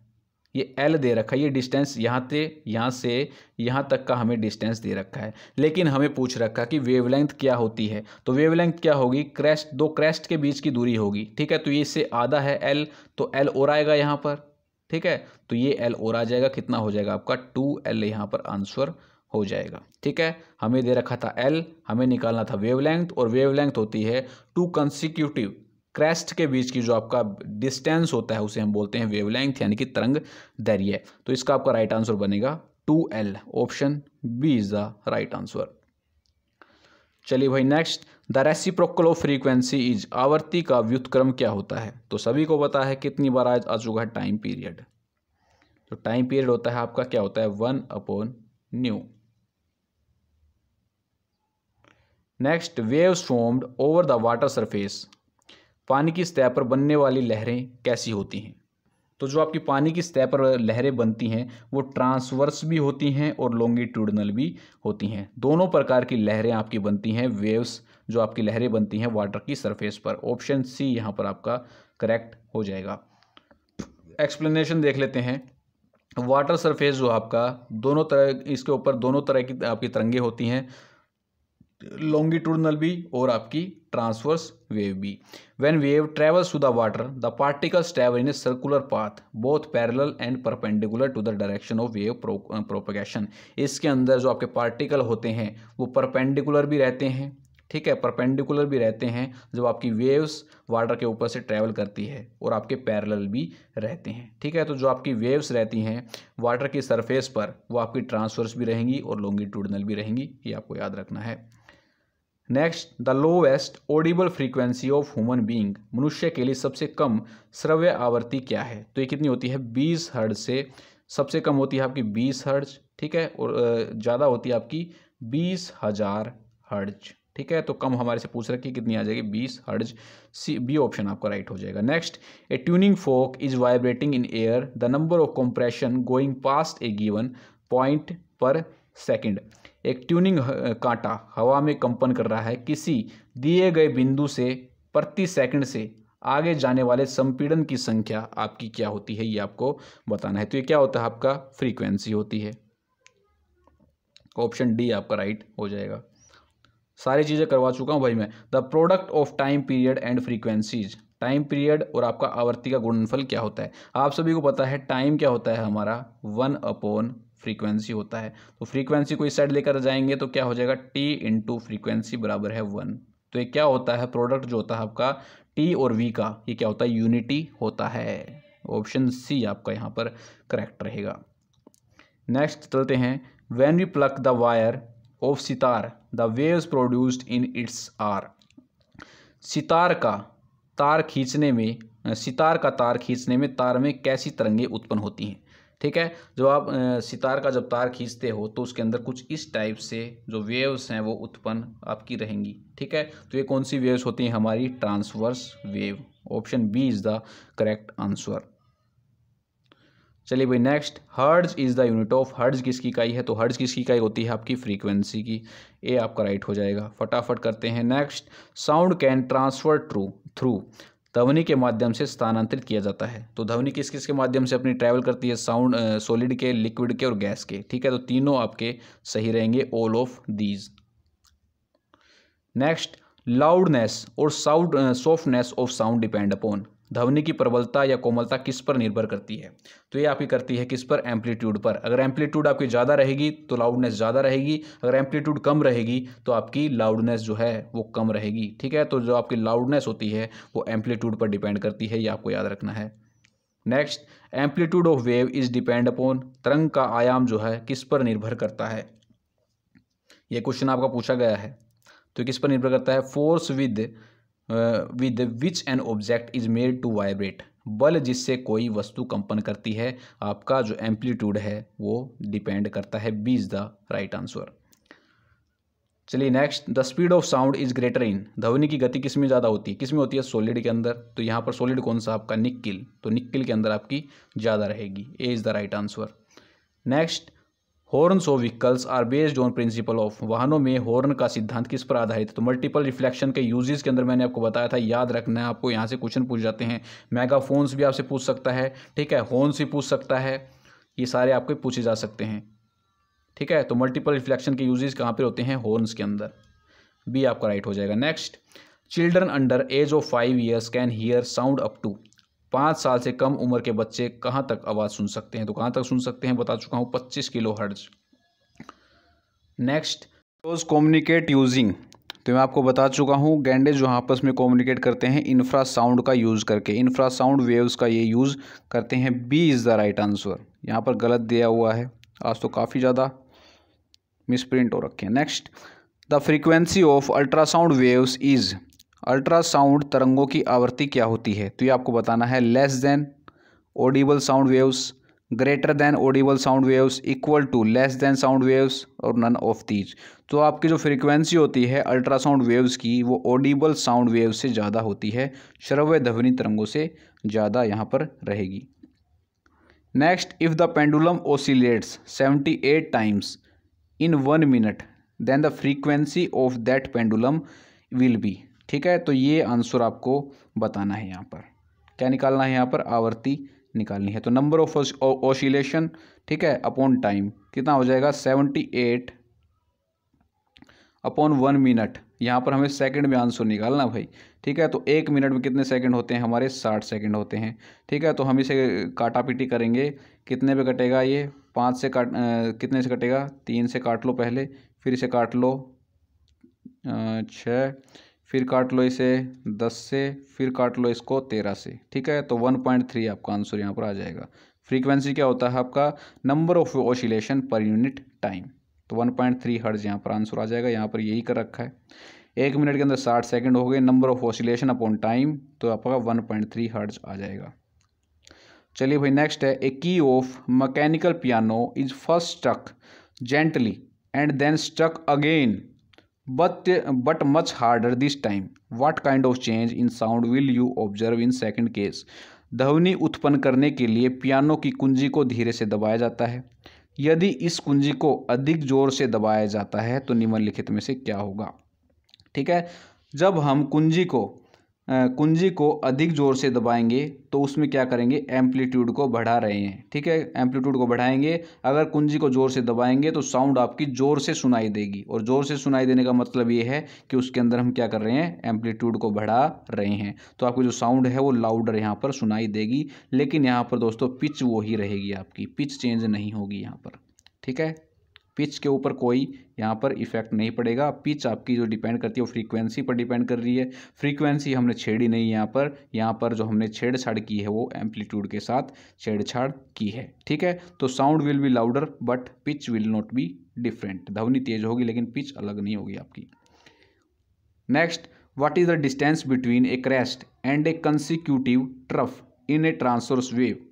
ये एल दे रखा है, ये डिस्टेंस यहाँ से यहाँ तक का हमें डिस्टेंस दे रखा है। लेकिन हमें पूछ रखा कि वेवलेंथ क्या होती है, तो वेवलेंथ क्या होगी, क्रेस्ट, दो क्रेस्ट के बीच की दूरी होगी, ठीक है। तो ये इससे आधा है एल, तो एल और आएगा यहाँ पर, ठीक है। तो ये एल और आ जाएगा, कितना हो जाएगा आपका 2L यहाँ पर आंसर हो जाएगा, ठीक है। हमें दे रखा था एल, हमें निकालना था वेवलेंथ, और वेवलेंथ होती है 2 कंसिक्यूटिव क्रेस्ट के बीच की जो आपका डिस्टेंस होता है उसे हम बोलते हैं वेवलेंथ, यानी कि तरंग दैर्घ्य। तो इसका आपका राइट आंसर बनेगा 2L। Option B is the right answer. चलिए भाई next, the reciprocal of frequency is, आवर्ती का व्युत्क्रम क्या होता है। तो सभी को पता है, कितनी बार आ चुका है, टाइम पीरियड। तो टाइम पीरियड होता है आपका क्या होता है, 1/ν। Next, waves formed over the water surface, पानी की सतह पर बनने वाली लहरें कैसी होती हैं। तो जो आपकी पानी की सतह पर लहरें बनती हैं वो ट्रांसवर्स भी होती हैं और लॉन्गिट्यूडनल भी होती हैं। दोनों प्रकार की लहरें आपकी बनती हैं, वेव्स जो आपकी लहरें बनती हैं वाटर की सरफेस पर। ऑप्शन सी यहाँ पर आपका करेक्ट हो जाएगा। एक्सप्लेनेशन देख लेते हैं। वाटर सरफेस जो आपका दोनों तरह, इसके ऊपर दोनों तरह की आपकी तरंगें होती हैं, लॉन्गिट्यूडनल भी और आपकी ट्रांसवर्स वेव भी। When wave travels to the water the particles travel in a circular path both parallel and perpendicular to the direction of wave propagation. इसके अंदर जो आपके पार्टिकल होते हैं वो परपेंडिकुलर भी रहते हैं, ठीक है, परपेंडिकुलर भी रहते हैं जब आपकी वेव्स वाटर के ऊपर से ट्रैवल करती है, और आपके पैरेलल भी रहते हैं, ठीक है। तो जो आपकी वेव्स रहती हैं वाटर की सरफेस पर वो आपकी ट्रांसवर्स भी रहेंगी और लॉन्गिट्यूडनल भी रहेंगी, ये आपको याद रखना है। Next, the lowest Audible frequency of human being, मनुष्य के लिए सबसे कम श्रव्य आवृत्ति क्या है। तो ये कितनी होती है, 20 हर्ट्ज से सबसे कम होती है आपकी 20 हर्ट्ज, ठीक है, और ज़्यादा होती है आपकी 20,000 हर्ट्ज, ठीक है। तो कम हमारे से पूछ रखी कितनी आ जाएगी, 20 हर्ट्ज। सी बी ऑप्शन आपका राइट हो जाएगा। Next, A tuning folk is vibrating in air, the number of compression going past A given point पर सेकेंड। एक ट्यूनिंग कांटा हवा में कंपन कर रहा है किसी दिए गए बिंदु से प्रति सेकंड से आगे जाने वाले संपीड़न की संख्या आपकी क्या होती है, ये आपको बताना है। तो ये क्या होता है, आपका फ्रीक्वेंसी होती है। ऑप्शन डी आपका राइट हो जाएगा। सारी चीज़ें करवा चुका हूँ भाई मैं। The product of time period and frequencies, time period और आपका आवर्ती का गुणनफल क्या होता है। आप सभी को पता है टाइम क्या होता है हमारा, 1/ फ्रीक्वेंसी होता है। तो फ्रीक्वेंसी को इस साइड लेकर जाएंगे तो क्या हो जाएगा, t इंटू फ्रीक्वेंसी बराबर है 1। तो ये क्या होता है, प्रोडक्ट जो होता है आपका t और v का, ये क्या होता है, यूनिटी होता है। ऑप्शन सी आपका यहाँ पर करेक्ट रहेगा। नेक्स्ट चलते हैं, when we pluck the wire of sitar the waves produced in its are. Sitar का तार खींचने में तार में कैसी तरंगें उत्पन्न होती हैं, ठीक है। जो आप सितार का जब तार खींचते हो तो उसके अंदर कुछ इस टाइप से जो वेव्स हैं वो उत्पन्न आपकी रहेंगी, ठीक है। तो ये कौन सी वेव्स होती हैं, हमारी transverse wave. Option B is the correct answer. चलिए भाई next, hertz is the unit of, hertz किसकी इकाई है। तो हर्ट्ज किसकी इकाई होती है, आपकी फ्रीक्वेंसी की। ए आपका राइट हो जाएगा। फटाफट करते हैं next, sound can transfer through, ध्वनि के माध्यम से स्थानांतरित किया जाता है। तो ध्वनि किस किस के माध्यम से अपनी ट्रैवल करती है, साउंड सॉलिड के, लिक्विड के और गैस के, ठीक है। तो तीनों आपके सही रहेंगे, all of these. Next, loudness और softness of sound depend upon, ध्वनि की प्रबलता या कोमलता किस पर निर्भर करती है। तो ये आपकी करती है किस पर, एम्पलीट्यूड पर। अगर एम्पलीट्यूड आपकी ज़्यादा रहेगी तो लाउडनेस ज़्यादा रहेगी, अगर एम्पलीट्यूड कम रहेगी तो आपकी लाउडनेस जो है वो कम रहेगी, ठीक है। तो जो आपकी लाउडनेस होती है वो एम्पलीट्यूड पर डिपेंड करती है, ये आपको याद रखना है। Next, amplitude of wave is depend upon, तरंग का आयाम जो है किस पर निर्भर करता है। ये क्वेश्चन आपका पूछा गया है, तो किस पर निर्भर करता है, force with which an object is made to vibrate, बल जिससे कोई वस्तु कंपन करती है, आपका जो एम्पलीट्यूड है वो डिपेंड करता है। B is the right answer. चलिए next, the speed of sound is greater in, ध्वनि की गति किस में ज़्यादा होती है, किस में होती है, सॉलिड के अंदर। तो यहाँ पर सॉलिड कौन सा आपका, निक्किल, तो निक्किल के अंदर आपकी ज़्यादा रहेगी, A is the right answer. Next, horns of vehicles are based on principle of, वाहनों में हॉर्न का सिद्धांत किस पर आधारित है। तो मल्टीपल रिफ्लेक्शन के यूजेस के अंदर मैंने आपको बताया था, याद रखना है आपको, यहाँ से क्वेश्चन पूछ जाते हैं। मेगाफोन्स भी आपसे पूछ सकता है, ठीक है, हॉर्न्स भी पूछ सकता है, ये सारे आपको पूछे जा सकते हैं, ठीक है। तो मल्टीपल रिफ्लेक्शन के यूजेस कहाँ पर होते हैं, हॉर्न्स के अंदर, बी आपका राइट हो जाएगा। Next, children under age of 5 years can hear sound up to, 5 साल से कम उम्र के बच्चे कहाँ तक आवाज़ सुन सकते हैं। तो कहाँ तक सुन सकते हैं बता चुका हूँ, 25 kilo hertz. Next, those communicate using, तो मैं आपको बता चुका हूँ, गैंडे जो आपस में कम्युनिकेट करते हैं इंफ्रासाउंड का यूज़ करके, इंफ्रासाउंड वेव्स का ये यूज़ करते हैं, B is the right answer. यहाँ पर गलत दिया हुआ है, आज तो काफ़ी ज़्यादा मिसप्रिंट हो रखे हैं। Next, the frequency of ultrasound waves is, ultrasound तरंगों की आवृत्ति क्या होती है। तो ये आपको बताना है, less than audible sound waves, greater than audible sound waves, equal to less than sound waves, और नन ऑफ दीज। तो आपकी जो फ्रीक्वेंसी होती है अल्ट्रासाउंड वेव्स की, वो ऑडिबल साउंड वेव्स से ज़्यादा होती है, श्रव्य ध्वनि तरंगों से ज़्यादा यहाँ पर रहेगी। Next, if the pendulum oscillates 78 times in 1 minute then the frequency of that pendulum will be, ठीक है। तो ये आंसर आपको बताना है, यहाँ पर क्या निकालना है, यहाँ पर आवृत्ति निकालनी है। तो नंबर ऑफ ऑसिलेशन, ठीक है, अपॉन टाइम कितना हो जाएगा, 78 अपॉन 1 मिनट, यहाँ पर हमें सेकंड में आंसर निकालना भाई, ठीक है। तो 1 मिनट में कितने सेकंड होते हैं हमारे, 60 सेकंड होते हैं, ठीक है। तो हम इसे काटा पीटी करेंगे, कितने पे कटेगा ये, 5 से कितने से कटेगा, 3 से काट लो पहले, फिर इसे काट लो 6, फिर काट लो इसे 10 से, फिर काट लो इसको 13 से, ठीक है। तो 1.3 आपका आंसर यहाँ पर आ जाएगा। फ्रीक्वेंसी क्या होता है आपका, नंबर ऑफ ऑसिलेशन पर यूनिट टाइम, तो 1.3 हर्ट्ज यहाँ पर आंसर आ जाएगा। यहाँ पर यही कर रखा है, 1 मिनट के अंदर 60 सेकंड हो गए, number of oscillation upon time, तो आपका 1.3 हर्ट्ज आ जाएगा। चलिए भाई नेक्स्ट है, a key of mechanical piano is first struck gently and then struck again but much harder this time. What kind of change in sound will you observe in second case? ध्वनि उत्पन्न करने के लिए piano की कुंजी को धीरे से दबाया जाता है, यदि इस कुंजी को अधिक जोर से दबाया जाता है तो निम्नलिखित में से क्या होगा, ठीक है। जब हम कुंजी को अधिक जोर से दबाएंगे तो उसमें क्या करेंगे, एम्पलीट्यूड को बढ़ा रहे हैं, ठीक है, एम्पलीट्यूड को बढ़ाएंगे। अगर कुंजी को जोर से दबाएंगे तो साउंड आपकी जोर से सुनाई देगी, और जोर से सुनाई देने का मतलब ये है कि उसके अंदर हम क्या कर रहे हैं, एम्पलीट्यूड को बढ़ा रहे हैं। तो आपकी जो साउंड है वो लाउडर यहाँ पर सुनाई देगी, लेकिन यहाँ पर दोस्तों पिच वो ही रहेगी, आपकी पिच चेंज नहीं होगी यहाँ पर, ठीक है। पिच के ऊपर कोई यहाँ पर इफेक्ट नहीं पड़ेगा। पिच आपकी जो डिपेंड करती है वो फ्रीक्वेंसी पर डिपेंड कर रही है, फ्रीक्वेंसी हमने छेड़ी नहीं यहाँ पर जो हमने छेड़छाड़ की है वो एम्पलीट्यूड के साथ छेड़छाड़ की है, ठीक है। तो sound will be louder but pitch will not be different, ध्वनि तेज होगी लेकिन पिच अलग नहीं होगी आपकी। Next, what is the distance between a crest and A consecutive trough in A transverse wave.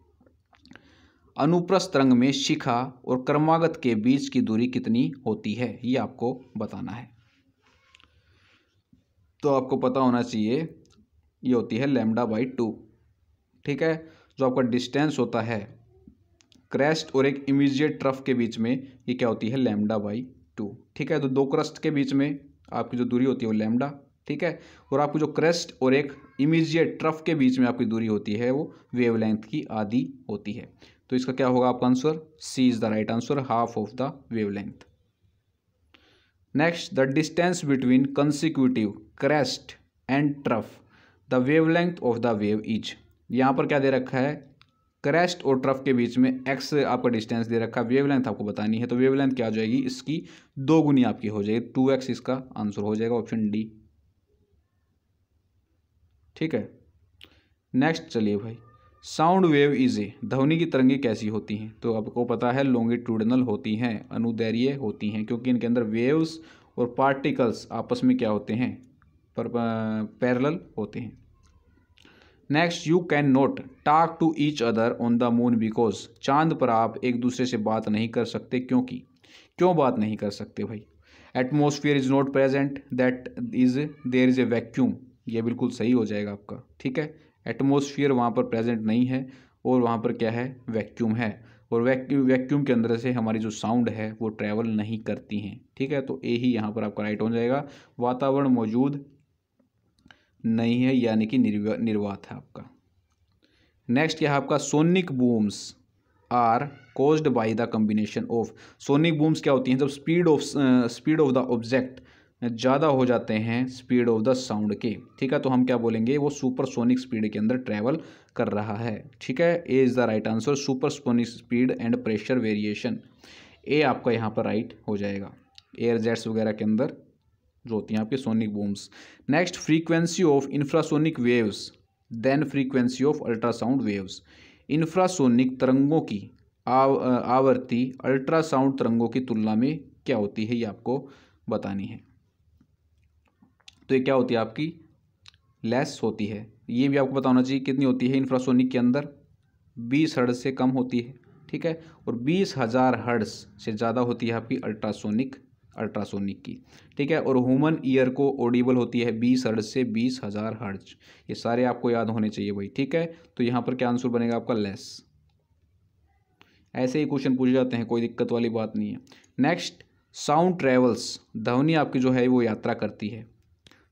अनुप्रस्थ तरंग में शिखा और क्रमागत के बीच की दूरी कितनी होती है, ये आपको बताना है। तो आपको पता होना चाहिए, ये होती है λ/2, ठीक है। जो आपका डिस्टेंस होता है क्रेस्ट और एक इमीडिएट ट्रफ के बीच में, ये क्या होती है, λ/2, ठीक है। तो दो क्रस्ट के बीच में आपकी जो दूरी होती है वो λ, ठीक है। और आपकी जो क्रेस्ट और एक इमीडिएट ट्रफ के बीच में आपकी दूरी होती है वो वेवलेंथ की आधी होती है। तो इसका क्या होगा आपका answer, C is the right answer, half of the wavelength. Next, the distance between consecutive crest and trough the wavelength of the wave is. यहाँ पर क्या दे रखा है, क्रेस्ट और ट्रफ के बीच में एक्स आपका डिस्टेंस दे रखा है, वेवलेंथ आपको बतानी है। तो वेवलेंथ क्या हो जाएगी, इसकी 2 गुनी आपकी हो जाएगी, 2x इसका आंसर हो जाएगा, ऑप्शन डी, ठीक है। नेक्स्ट चलिए भाई, साउंड वेव इज ए, ध्वनि की तरंगें कैसी होती हैं। तो आपको पता है लॉन्गिट्यूडनल होती हैं, अनुदैर्घ्य होती हैं, क्योंकि इनके अंदर वेव्स और पार्टिकल्स आपस में क्या होते हैं, पैरेलल होते हैं। Next, you can not talk to each other on the moon because, चांद पर आप एक दूसरे से बात नहीं कर सकते, क्योंकि, क्यों बात नहीं कर सकते भाई। Atmosphere is not present, that is there is a vacuum, ये बिल्कुल सही हो जाएगा आपका। ठीक है, एटमोसफियर वहाँ पर प्रेजेंट नहीं है और वहाँ पर क्या है, वैक्यूम है, और वैक्यूम के अंदर से हमारी जो साउंड है वो ट्रैवल नहीं करती हैं। ठीक है, तो ए ही यहाँ पर आपका राइट हो जाएगा। वातावरण मौजूद नहीं है यानी कि निर्वात है आपका। नेक्स्ट क्या है आपका, sonic booms are caused by the combination of. Sonic booms क्या होती हैं, जब स्पीड ऑफ द ऑब्जेक्ट ज़्यादा हो जाते हैं स्पीड ऑफ द साउंड के। ठीक है, तो हम क्या बोलेंगे, वो सुपरसोनिक स्पीड के अंदर ट्रैवल कर रहा है। ठीक है, A is the right answer, supersonic speed and pressure variation, A आपका यहाँ पर राइट हो जाएगा। एयर जेट्स वगैरह के अंदर जो होती हैं आपके sonic booms. Next, frequency of infrasonic waves than frequency of ultrasound waves. Infrasonic तरंगों की आवृत्ति अल्ट्रासाउंड तरंगों की तुलना में क्या होती है, ये आपको बतानी है। तो ये क्या होती है आपकी, लेस होती है। ये भी आपको पता होना चाहिए कितनी होती है इंफ्रासोनिक के अंदर, 20 हर्ट्ज से कम होती है। ठीक है, और 20,000 हर्ट्ज से ज़्यादा होती है आपकी अल्ट्रासोनिक की। ठीक है, और ह्यूमन ईयर को ऑडिबल होती है 20 हर्ट्ज से 20,000 हर्ट्ज। ये सारे आपको याद होने चाहिए भाई। ठीक है, तो यहाँ पर क्या आंसर बनेगा आपका, लेस। ऐसे ही क्वेश्चन पूछे जाते हैं, कोई दिक्कत वाली बात नहीं है। नेक्स्ट, साउंड ट्रेवल्स, ध्वनि आपकी जो है वो यात्रा करती है।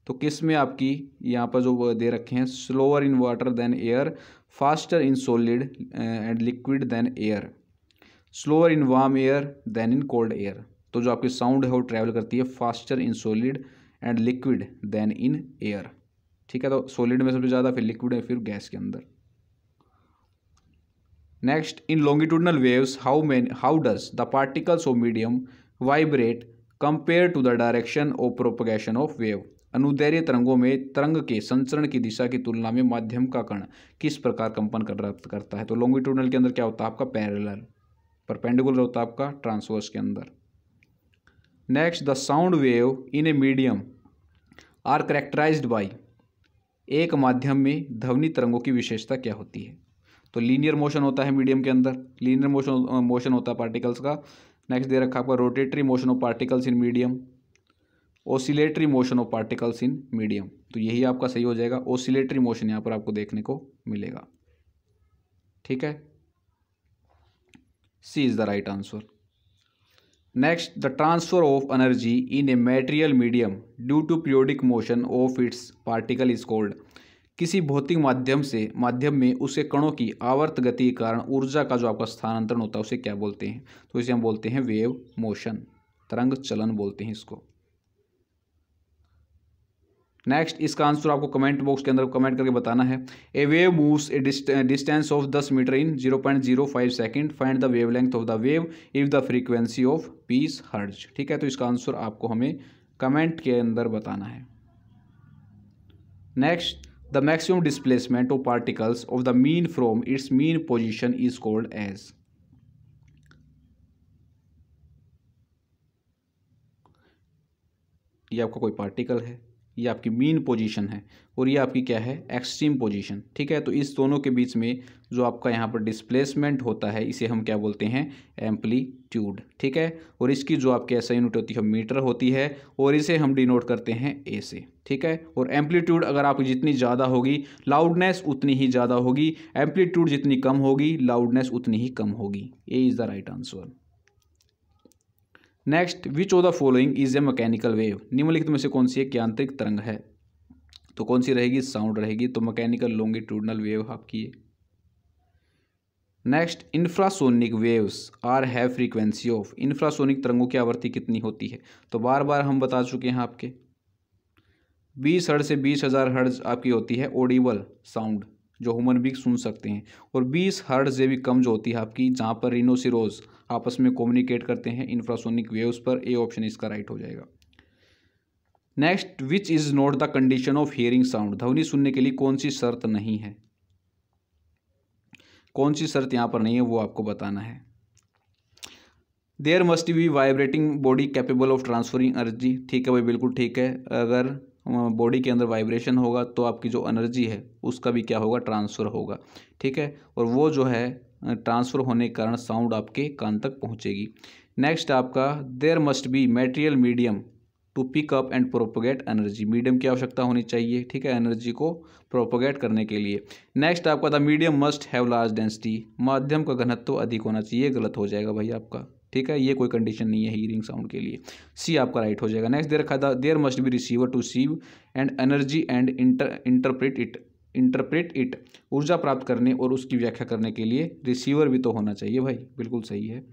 तो किस में आपकी, यहाँ पर जो दे रखे हैं, slower in water than air, faster in solid and liquid than air, slower in warm air than in cold air. तो जो आपकी साउंड है वो ट्रैवल करती है faster in solid and liquid than in air. ठीक है, तो सॉलिड में सबसे ज़्यादा, फिर लिक्विड में, फिर गैस के अंदर। Next, in longitudinal waves how does the particles of medium vibrate compare to the direction of propagation of wave. अनुदैर्घ्य तरंगों में तरंग के संचरण की दिशा की तुलना में माध्यम का कण किस प्रकार कंपन करता है। तो लॉन्गिट्यूडनल के अंदर क्या होता है आपका, पैरेलल, परपेंडिकुलर होता है आपका ट्रांसवर्स के अंदर। Next, the sound wave in a medium are characterized by. एक माध्यम में ध्वनि तरंगों की विशेषता क्या होती है। तो लीनियर मोशन होता है मीडियम के अंदर, लीनियर मोशन होता है पार्टिकल्स का। नेक्स्ट दे रखा आपका, rotatory motion of particles in medium, oscillatory motion of particles in medium. तो यही आपका सही हो जाएगा, ओसिलेटरी मोशन यहाँ पर आपको देखने को मिलेगा। ठीक है, C is the right answer. Next, the transfer of energy in a material medium due to periodic motion of its particle is called. किसी भौतिक माध्यम में उसके कणों की आवर्त गति के कारण ऊर्जा का जो आपका स्थानांतरण होता है उसे क्या बोलते हैं। तो इसे हम बोलते हैं वेव मोशन, तरंग चलन बोलते हैं इसको। नेक्स्ट, इसका आंसर आपको कमेंट बॉक्स के अंदर कमेंट करके बताना है। A wave moves a distance of 10 metre in 0.05 second, find the wavelength of the wave if the frequency of 20 hertz. ठीक है, तो इसका आंसर आपको हमें कमेंट के अंदर बताना है। Next, the maximum displacement of particles of the mean from its mean position is called as. ये आपका कोई पार्टिकल है, ये आपकी मीन पोजीशन है, और ये आपकी क्या है, एक्सट्रीम पोजीशन। ठीक है, तो इस दोनों के बीच में जो आपका यहाँ पर डिस्प्लेसमेंट होता है इसे हम क्या बोलते हैं, एम्पलीट्यूड। ठीक है, और इसकी जो आपकी ऐसा यूनिट होती है मीटर होती है, और इसे हम डिनोट करते हैं ए से। ठीक है, और एम्पलीट्यूड अगर आपकी जितनी ज़्यादा होगी लाउडनेस उतनी ही ज़्यादा होगी, एम्पलीट्यूड जितनी कम होगी लाउडनेस उतनी ही कम होगी। ए is the right answer. Next, which of the following is a mechanical wave. निम्नलिखित में से कौन सी एक यांत्रिक तरंग है। तो कौन सी रहेगी, साउंड रहेगी, तो मैकेनिकल लॉन्गिट्यूडनल वेव आपकी है। Next, infrasonic waves are have frequency of. Infrasonic तरंगों की आवृत्ति कितनी होती है। तो बार बार हम बता चुके हैं आपके 20 हर्ट्ज से 20,000 हर्ट्ज आपकी होती है ऑडिबल साउंड, जो ह्यूमन बीइंग सुन सकते हैं, और 20 हर्ट्ज से भी कम जो होती है आपकी, जहाँ पर रिनोसिरोज आपस में कम्युनिकेट करते हैं इंफ्रासोनिक वेव्स पर। ए ऑप्शन इसका राइट हो जाएगा। Next, which is not the condition of hearing sound. ध्वनि सुनने के लिए कौन सी शर्त नहीं है, कौन सी शर्त यहाँ पर नहीं है वो आपको बताना है। There must be vibrating body capable of transferring energy. ठीक है भाई, बिल्कुल ठीक है। अगर बॉडी के अंदर वाइब्रेशन होगा तो आपकी जो एनर्जी है उसका भी क्या होगा, ट्रांसफ़र होगा। ठीक है, और वो जो है ट्रांसफ़र होने के कारण साउंड आपके कान तक पहुंचेगी। नेक्स्ट आपका, there must be material medium to pick up and propagate energy. Medium की आवश्यकता होनी चाहिए, ठीक है, एनर्जी को प्रोपोगेट करने के लिए। नेक्स्ट आपका the medium must have large density, माध्यम का घनत्व अधिक होना चाहिए, गलत हो जाएगा भाई आपका, ठीक है, ये कोई कंडीशन नहीं है हीरिंग साउंड के लिए। सी आपका राइट हो जाएगा। नेक्स्ट दे रखा था there must be receiver to receive and energy and interpret it, ऊर्जा प्राप्त करने और उसकी व्याख्या करने के लिए रिसीवर भी तो होना चाहिए भाई, बिल्कुल सही है,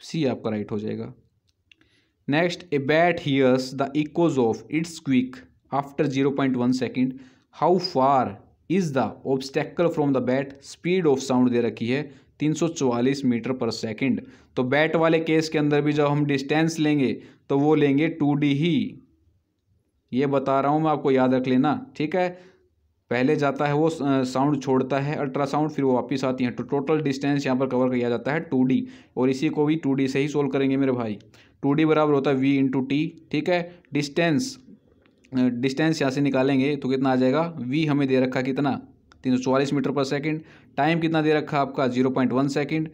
सी आपका राइट हो जाएगा। Next a bat hears the echoes of its quick after 0.1 second, how far is the obstacle from the bat, speed of sound दे रखी है 344 मीटर पर सेकेंड। तो बैट वाले केस के अंदर भी जब हम डिस्टेंस लेंगे तो वो लेंगे 2D ही, ये बता रहा हूँ मैं आपको, याद रख लेना, ठीक है। पहले जाता है वो साउंड छोड़ता है अल्ट्रासाउंड, फिर वो वापस आती है, तो टोटल डिस्टेंस यहाँ पर कवर किया जाता है 2D, और इसी को भी 2D से ही सोल्व करेंगे मेरे भाई। 2D बराबर होता है V × T, ठीक है। डिस्टेंस यहाँ से निकालेंगे तो कितना आ जाएगा, V हमें दे रखा कितना 344 मीटर पर सेकेंड, टाइम कितना दे रखा आपका 0.1 सेकेंड,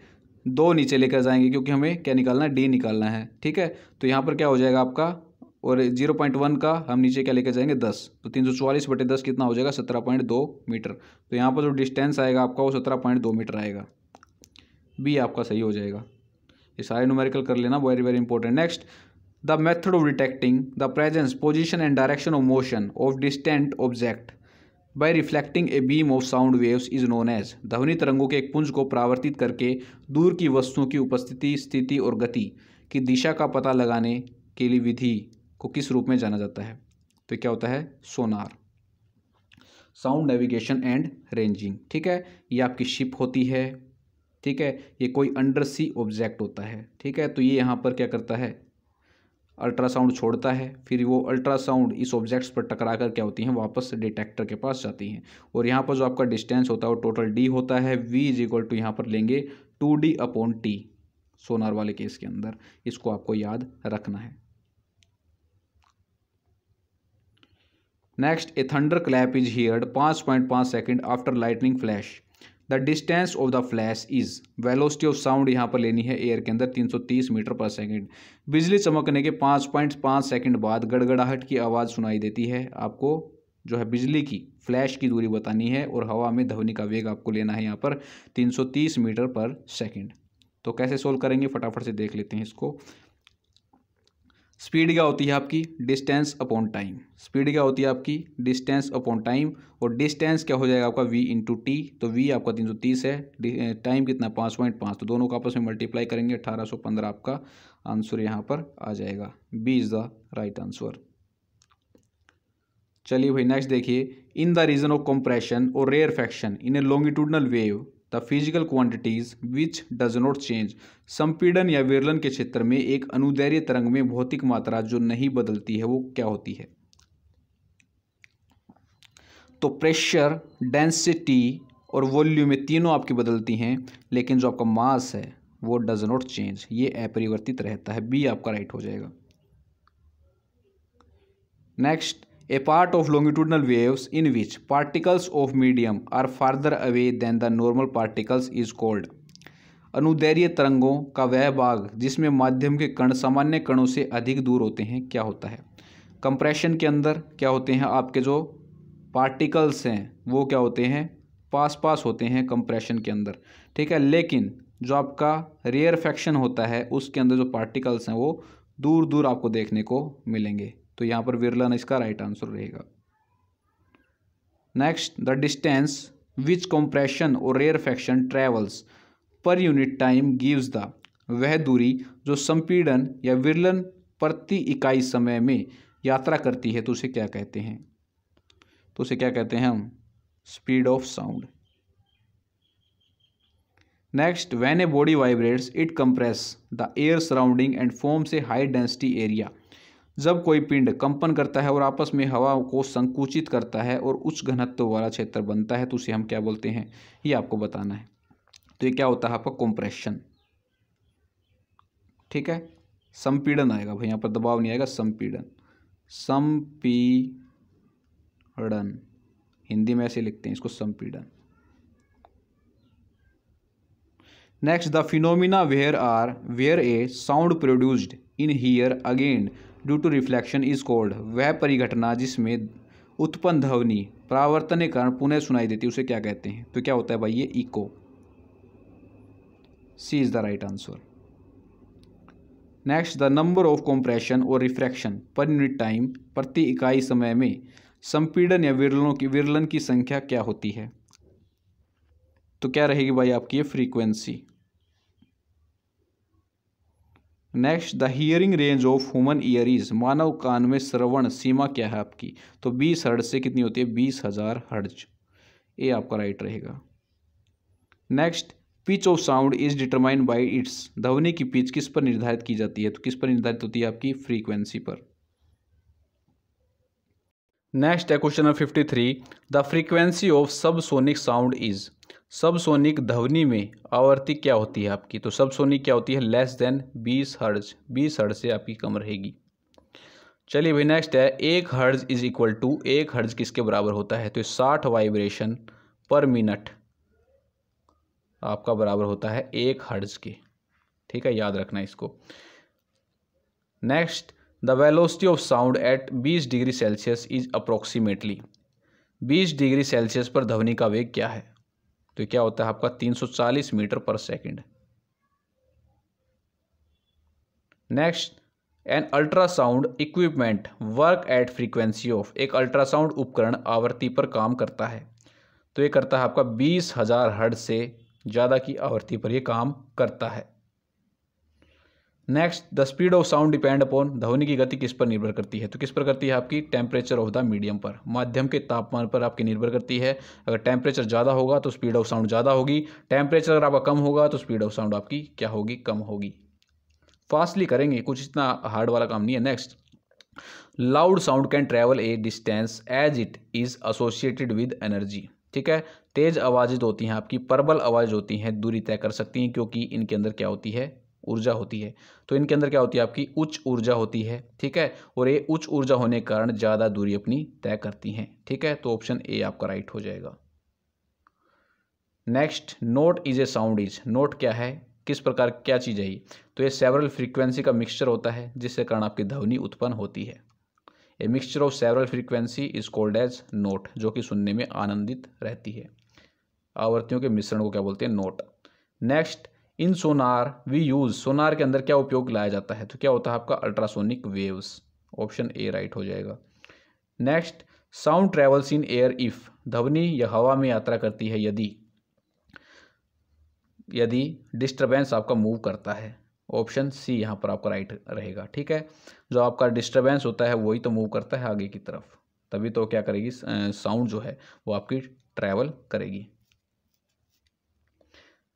2 नीचे लेकर जाएंगे क्योंकि हमें क्या निकालना है, D निकालना है, ठीक है। तो यहाँ पर क्या हो जाएगा आपका, और 0.1 का हम नीचे क्या लेकर जाएंगे 10, तो 344/10 कितना हो जाएगा 17.2 मीटर। तो यहाँ पर जो डिस्टेंस आएगा आपका वो 17.2 मीटर आएगा, बी आपका सही हो जाएगा। ये सारे न्यूमेरिकल कर लेना, very very important. Next the method of detecting the presence position and direction of motion of distant object by reflecting a beam of sound waves is known as, ध्वनि तरंगों के एक पुंज को परावर्तित करके दूर की वस्तुओं की उपस्थिति, स्थिति और गति की दिशा का पता लगाने के लिए विधि को किस रूप में जाना जाता है। तो क्या होता है, सोनार, साउंड नेविगेशन एंड रेंजिंग, ठीक है। ये आपकी शिप होती है, ठीक है, ये कोई अंडर सी ऑब्जेक्ट होता है, ठीक है। तो ये यहाँ पर क्या करता है, अल्ट्रासाउंड छोड़ता है, फिर वो अल्ट्रासाउंड इस ऑब्जेक्ट्स पर टकरा कर क्या होती हैं, वापस डिटेक्टर के पास जाती हैं, और यहाँ पर जो आपका डिस्टेंस होता है वो टोटल D होता है। V = यहाँ पर लेंगे 2D/T सोनार वाले केस के अंदर, इसको आपको याद रखना है। Next A thunder clap is heard 5.5 second after lightning flash, the distance of the flash is, velocity of sound यहाँ पर लेनी है एयर के अंदर 330 मीटर पर सेकेंड। बिजली चमकने के 5.5 सेकेंड बाद गड़गड़ाहट की आवाज़ सुनाई देती है। आपको जो है बिजली की फ्लैश की दूरी बतानी है, और हवा में ध्वनि का वेग आपको लेना है यहाँ पर 330 मीटर पर सेकेंड। तो कैसे सोल्व करेंगे, फटाफट से देख लेते हैं इसको। स्पीड क्या होती है आपकी, डिस्टेंस अपॉन टाइम, स्पीड क्या होती है आपकी, डिस्टेंस अपॉन टाइम, और डिस्टेंस क्या हो जाएगा आपका V × T, तो V आपका 330 है, टाइम कितना 5.5, तो दोनों को आपस में मल्टीप्लाई करेंगे 1815 आपका आंसर यहाँ पर आ जाएगा, B is the right answer. चलिए भाई नेक्स्ट देखिए, in the region of compression और rarefaction in a longitudinal wave the physical quantities which does not change, संपीड़न या विरलन के क्षेत्र में एक अनुदैर्घ्य तरंग में भौतिक मात्रा जो नहीं बदलती है वो क्या होती है। तो प्रेशर, डेंसिटी और वॉल्यूम में तीनों आपकी बदलती हैं, लेकिन जो आपका मास है वो डज नॉट चेंज, ये अपरिवर्तित रहता है, बी आपका राइट हो जाएगा। Next A part of longitudinal waves in which particles of medium are farther away than the normal particles is called, अनुदैर्घ्य तरंगों का वह भाग जिसमें माध्यम के कण सामान्य कणों से अधिक दूर होते हैं क्या होता है। कंप्रेशन के अंदर क्या होते हैं, आपके जो पार्टिकल्स हैं वो क्या होते हैं, पास पास होते हैं कंप्रेशन के अंदर, ठीक है, लेकिन जो आपका रेयरफैक्शन होता है उसके अंदर जो पार्टिकल्स हैं वो दूर दूर आपको देखने को मिलेंगे, तो यहाँ पर विरलन इसका राइट आंसर रहेगा। Next the distance which compression और rarefaction travels per unit time gives the, वह दूरी जो संपीड़न या विरलन प्रति इकाई समय में यात्रा करती है तो उसे क्या कहते हैं, तो उसे क्या कहते हैं हम, speed of sound. Next when a body vibrates it compress the air surrounding and forms a high density area, जब कोई पिंड कंपन करता है और आपस में हवा को संकुचित करता है और उच्च घनत्व वाला क्षेत्र बनता है तो उसे हम क्या बोलते हैं, ये आपको बताना है। तो ये क्या होता है आपका कंप्रेशन, ठीक है, संपीड़न आएगा भाई, यहाँ पर दबाव नहीं आएगा, संपीड़न, संपीड़न, हिंदी में ऐसे लिखते हैं इसको, संपीड़न। Next the phenomena where a sound produced in here again due to reflection is called, वह परिघटना जिसमें उत्पन्न ध्वनि परावर्तन के कारण पुनः सुनाई देती है उसे क्या कहते हैं? तो क्या होता है भाई? ये echo. C is the right answer. Next, the number of compression और रिफ्रैक्शन पर यूनिट टाइम, प्रति इकाई समय में संपीड़न या विरलन की संख्या क्या होती है? तो क्या रहेगी भाई आपकी ये frequency. Next, the hearing range of human ear is, मानव कान में श्रवण सीमा क्या है आपकी? तो 20 हर्ट्ज से कितनी होती है? 20,000 हर्ट्ज। ये आपका राइट रहेगा। Next, pitch of sound is determined by it's, ध्वनि की पिच किस पर निर्धारित की जाती है? तो किस पर निर्धारित होती है? आपकी फ्रीक्वेंसी पर। नेक्स्ट है question number 53, the frequency of subsonic sound is, subsonic ध्वनि में आवृत्ति क्या होती है आपकी? तो सबसोनिक क्या होती है? लेस देन 20 हर्ट्ज, 20 हर्ट्ज से आपकी कम रहेगी। चलिए भाई नेक्स्ट है, 1 hertz is equal to, 1 hertz किसके बराबर होता है? तो 60 वाइब्रेशन पर मिनट आपका बराबर होता है 1 हर्ट्ज के। ठीक है, याद रखना इसको। Next, the velocity of sound eight 20 degree Celsius is approximately, 20 degree Celsius पर ध्वनि का वेग क्या है? तो क्या होता है आपका? 340 metre per second. Next, an ultrasound equipment work at frequency of, एक अल्ट्रासाउंड उपकरण आवृत्ति पर काम करता है। तो ये करता है आपका 20,000 हर्ट्ज से ज़्यादा की आवृत्ति पर यह काम करता है। Next, the speed of sound depend upon, ध्वनि की गति किस पर निर्भर करती है? तो किस पर करती है? आपकी टेम्परेचर ऑफ द मीडियम पर, माध्यम के तापमान पर आपकी निर्भर करती है। अगर टेम्परेचर ज़्यादा होगा तो स्पीड ऑफ साउंड ज़्यादा होगी, टेम्परेचर अगर आपका कम होगा तो स्पीड ऑफ साउंड आपकी क्या होगी? कम होगी। फास्टली करेंगे, कुछ इतना हार्ड वाला काम नहीं है। Next, loud sound can travel a distance as it is associated with energy. ठीक है, तेज आवाज़ें होती हैं आपकी, प्रबल आवाज़ होती हैं दूरी तय कर सकती हैं, क्योंकि इनके अंदर क्या होती है? ऊर्जा होती है। तो इनके अंदर क्या होती है? आपकी उच्च ऊर्जा होती है। ठीक है, और ये उच्च ऊर्जा होने के कारण ज़्यादा दूरी अपनी तय करती हैं। ठीक है, तो ऑप्शन ए आपका राइट हो जाएगा। Next, note is a sound is, note क्या है? किस प्रकार क्या चीज़ है ये? तो ये सेवरल फ्रीक्वेंसी का मिक्सचर होता है जिससे कारण आपकी ध्वनि उत्पन्न होती है। A mixture of several frequency is called as note, जो कि सुनने में आनंदित रहती है। आवृत्तियों के मिश्रण को क्या बोलते हैं? Note. Next, in sonar we use, sonar के अंदर क्या उपयोग लाया जाता है? तो क्या होता है आपका? Ultrasonic waves. Option A right हो जाएगा। Next, sound travels in air if, ध्वनि या हवा में यात्रा करती है यदि डिस्टरबेंस आपका मूव करता है। ऑप्शन सी यहाँ पर आपका राइट रहेगा। ठीक है, जो आपका डिस्टरबेंस होता है वही तो मूव करता है आगे की तरफ, तभी तो क्या करेगी? साउंड जो है वो आपकी ट्रैवल करेगी।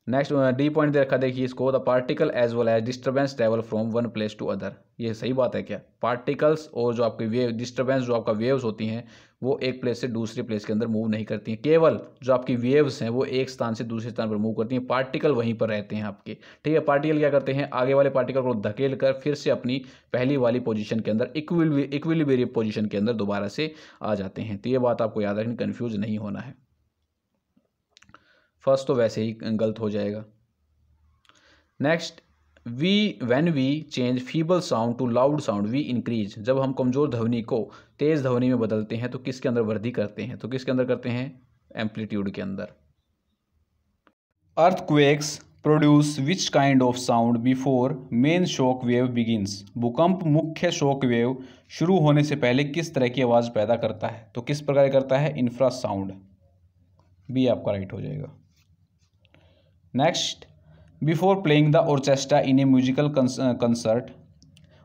नेक्स्ट, डी पॉइंट दे रखा, देखिए इसको, the particle as well as disturbance travel from one place to other. ये सही बात है क्या? पार्टिकल्स और जो आपकी वेव डिस्टर्बेंस, जो आपका वेव्स होती हैं, वो एक प्लेस से दूसरे प्लेस के अंदर मूव नहीं करती हैं। केवल जो आपकी वेव्स हैं वो एक स्थान से दूसरे स्थान पर मूव करती हैं, पार्टिकल वहीं पर रहते हैं आपके। ठीक है, पार्टिकल क्या करते हैं? आगे वाले पार्टिकल को धकेल कर फिर से अपनी पहली वाली पोजीशन के अंदर, इक्विलिब्रियम पोजीशन के अंदर दोबारा से आ जाते हैं। तो ये बात आपको याद रखनी, कन्फ्यूज नहीं होना है। फर्स्ट तो वैसे ही गलत हो जाएगा। Next, when we change feeble sound to loud sound we increase, जब हम कमजोर ध्वनि को तेज ध्वनि में बदलते हैं तो किसके अंदर वृद्धि करते हैं? तो किसके अंदर करते हैं? एम्पलीट्यूड के अंदर। Earthquakes produce which kind of sound before main shock wave begins, भूकंप मुख्य शॉक वेव शुरू होने से पहले किस तरह की आवाज़ पैदा करता है? तो किस प्रकार करता है? इंफ्रासाउंड। बी आपका राइट हो जाएगा। Next, before playing the orchestra in A musical concert,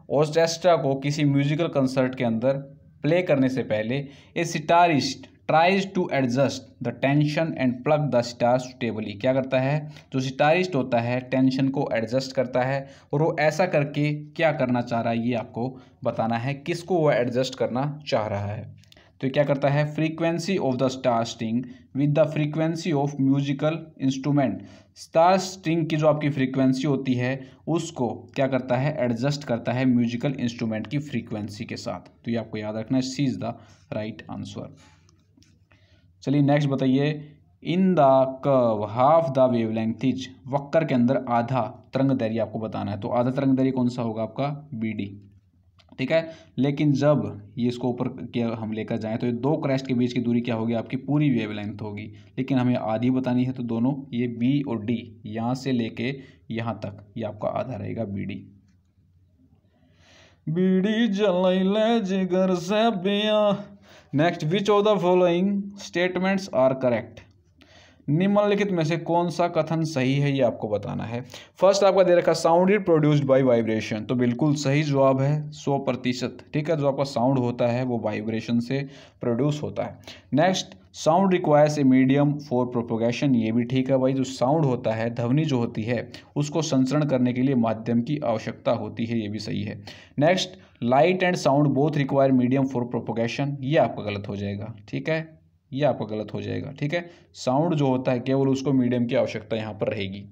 orchestra को किसी म्यूजिकल कंसर्ट के अंदर प्ले करने से पहले a sitarist tries to adjust the tension and pluck the sitar suitably, क्या करता है? जो सिटारिस्ट होता है टेंशन को एडजस्ट करता है, और वो ऐसा करके क्या करना चाह रहा है ये आपको बताना है, किसको वो एडजस्ट करना चाह रहा है। तो क्या करता है? Frequency of the star string with the frequency of musical instrument, star string की जो आपकी फ्रीक्वेंसी होती है उसको क्या करता है? एडजस्ट करता है म्यूजिकल इंस्ट्रूमेंट की फ्रीक्वेंसी के साथ। तो ये आपको याद रखना है, C is the right answer. चलिए नेक्स्ट बताइए, in the curve half the wavelength is, वक्र के अंदर आधा तरंग दैर्घ्य आपको बताना है। तो आधा तरंग दैर्घ्य कौन सा होगा आपका? B D. ठीक है। लेकिन जब ये इसको ऊपर क्या हम लेकर जाएं तो ये दो क्रेस्ट के बीच की दूरी क्या होगी, आपकी पूरी वेवलेंथ होगी। लेकिन हमें आधी बतानी है, तो दोनों ये बी और डी यहाँ से लेके यहाँ तक ये आपका आधा रहेगा बी डी। बीड़ी जलैले जिगर से बिया। Next, which of the following statements are correct. निम्नलिखित में से कौन सा कथन सही है ये आपको बताना है। फर्स्ट आपका दे रखा sound is produced by vibration, तो बिल्कुल सही जवाब है 100%। ठीक है, जो आपका साउंड होता है वो वाइब्रेशन से प्रोड्यूस होता है। Next, sound requires a medium for propagation, ये भी ठीक है भाई। जो साउंड होता है, ध्वनि जो होती है, उसको संचरण करने के लिए माध्यम की आवश्यकता होती है, ये भी सही है। Next, light and sound both require medium for propagation, ये आपका गलत हो जाएगा। ठीक है, ये आपका गलत हो जाएगा। ठीक है, साउंड जो होता है केवल उसको मीडियम की आवश्यकता यहाँ पर रहेगी।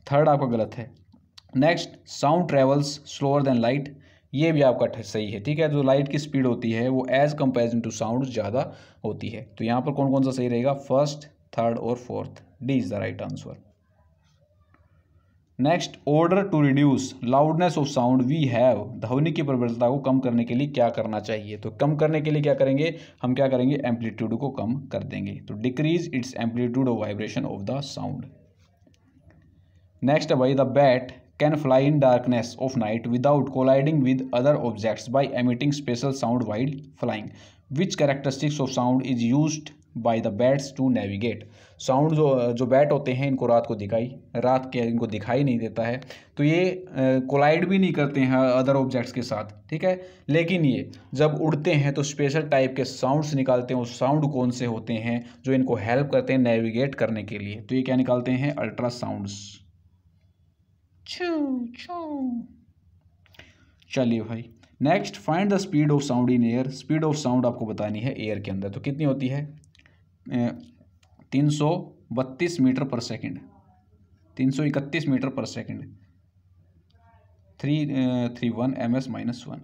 थर्ड आपका गलत है। Next, sound travels slower then light, ये भी आपका सही है। ठीक है, जो लाइट की स्पीड होती है वो एज कंपेरिजन टू साउंड ज़्यादा होती है। तो यहाँ पर कौन कौन सा सही रहेगा, फर्स्ट, थर्ड और fourth, D is the right answer. Next, order to reduce loudness of sound we have, ध्वनि की प्रबलता को कम करने के लिए क्या करना चाहिए। तो कम करने के लिए क्या करेंगे, हम क्या करेंगे, एम्पलीट्यूड को कम कर देंगे। तो decrease its amplitude of vibration of the sound. Next है भाई, the bat can fly in darkness of night without colliding with other objects by emitting special sound while flying, which characteristics of sound is used by the bats to navigate. Sound जो bat होते हैं इनको रात के इनको दिखाई नहीं देता है, तो ये कोलाइड भी नहीं करते हैं अदर ऑब्जेक्ट्स के साथ। ठीक है, लेकिन ये जब उड़ते हैं तो स्पेशल टाइप के साउंड्स निकालते हैं। वो साउंड कौन से होते हैं जो इनको हेल्प करते हैं नेविगेट करने के लिए, तो ये क्या निकालते हैं, अल्ट्रासाउंड्स। चलिए भाई, next, find the speed of sound in air. Speed of sound आपको बतानी है एयर के अंदर, तो कितनी होती है, 332 metre per second, 331 metre per second, 331 ms-1।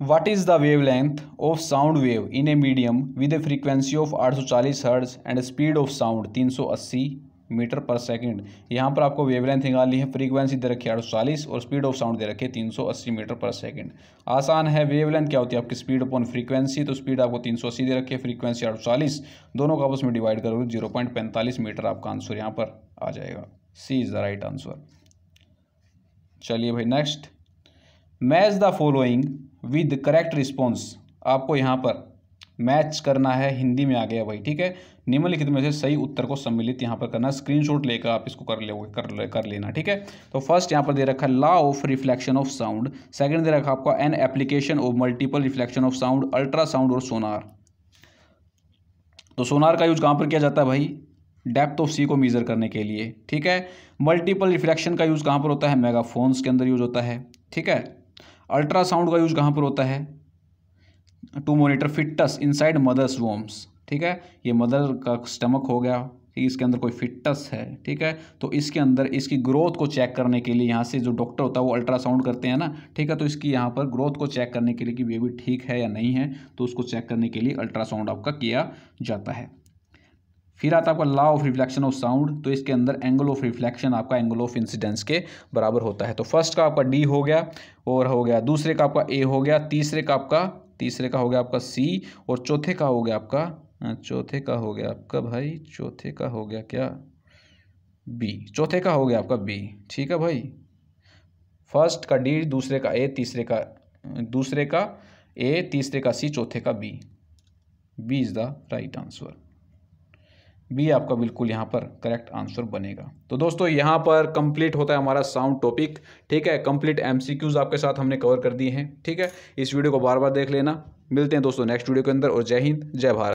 What is the wavelength of sound wave in a medium with a frequency of 840 hertz and a speed of sound 380 metre per second. यहाँ पर आपको wavelength निकालनी है, frequency दे रखी है 840 और speed of sound दे रखी है 380 मीटर पर सेकंड। आसान है, वेवलेंथ क्या होती है आपकी स्पीड अपॉन फ्रीक्वेंसी, तो स्पीड आपको 380 दे रखी है, फ्रीक्वेंसी 840, दोनों को आपस में डिवाइड करोगे 0.45 मीटर, आपका आंसर यहाँ पर आ जाएगा। सी इज़ द राइट आंसर। चलिए भाई, next, match the following with correct response. आपको यहाँ पर मैच करना है, हिंदी में आ गया भाई। ठीक है, निम्नलिखित में से सही उत्तर को सम्मिलित यहाँ पर करना है। स्क्रीनशॉट लेकर आप इसको कर लेना। ठीक है, तो फर्स्ट यहाँ पर दे रखा है law of reflection of sound, second दे रखा आपका an application of multiple reflection of sound, ultrasound और सोनार। तो सोनार का यूज कहाँ पर किया जाता है भाई, डेप्थ ऑफ सी को मेजर करने के लिए। ठीक है, मल्टीपल रिफ्लेक्शन का यूज कहाँ पर होता है, मेगाफोन्स के अंदर यूज होता है। ठीक है, अल्ट्रासाउंड का यूज कहाँ पर होता है, to monitor foetus inside mother's wombs. ठीक है, ये मदर का स्टमक हो गया, इसके अंदर कोई फिटस है। ठीक है, तो इसके अंदर इसकी ग्रोथ को चेक करने के लिए यहाँ से जो डॉक्टर होता है वो अल्ट्रासाउंड करते हैं ना। ठीक है, तो इसकी यहाँ पर ग्रोथ को चेक करने के लिए कि बेबी ठीक है या नहीं है, तो उसको चेक करने के लिए अल्ट्रासाउंड आपका किया जाता है। फिर आता है आपका law of reflection of sound, तो इसके अंदर एंगल ऑफ रिफ्लेक्शन आपका एंगल ऑफ इंसिडेंस के बराबर होता है। तो फर्स्ट का आपका डी हो गया, और हो गया दूसरे का आपका ए हो गया, तीसरे का हो गया आपका सी, और चौथे का हो गया आपका भाई, चौथे का हो गया क्या, बी। चौथे का हो गया आपका बी। ठीक है भाई, फर्स्ट का डी, दूसरे का ए, तीसरे का ए, तीसरे का सी, चौथे का B. B is the right answer. B आपका बिल्कुल यहाँ पर करेक्ट आंसर बनेगा। तो दोस्तों यहाँ पर कंप्लीट होता है हमारा साउंड टॉपिक। ठीक है, कंप्लीट एमसीक्यूज आपके साथ हमने कवर कर दिए हैं। ठीक है, इस वीडियो को बार बार देख लेना। मिलते हैं दोस्तों नेक्स्ट वीडियो के अंदर, और जय हिंद, जय भारत।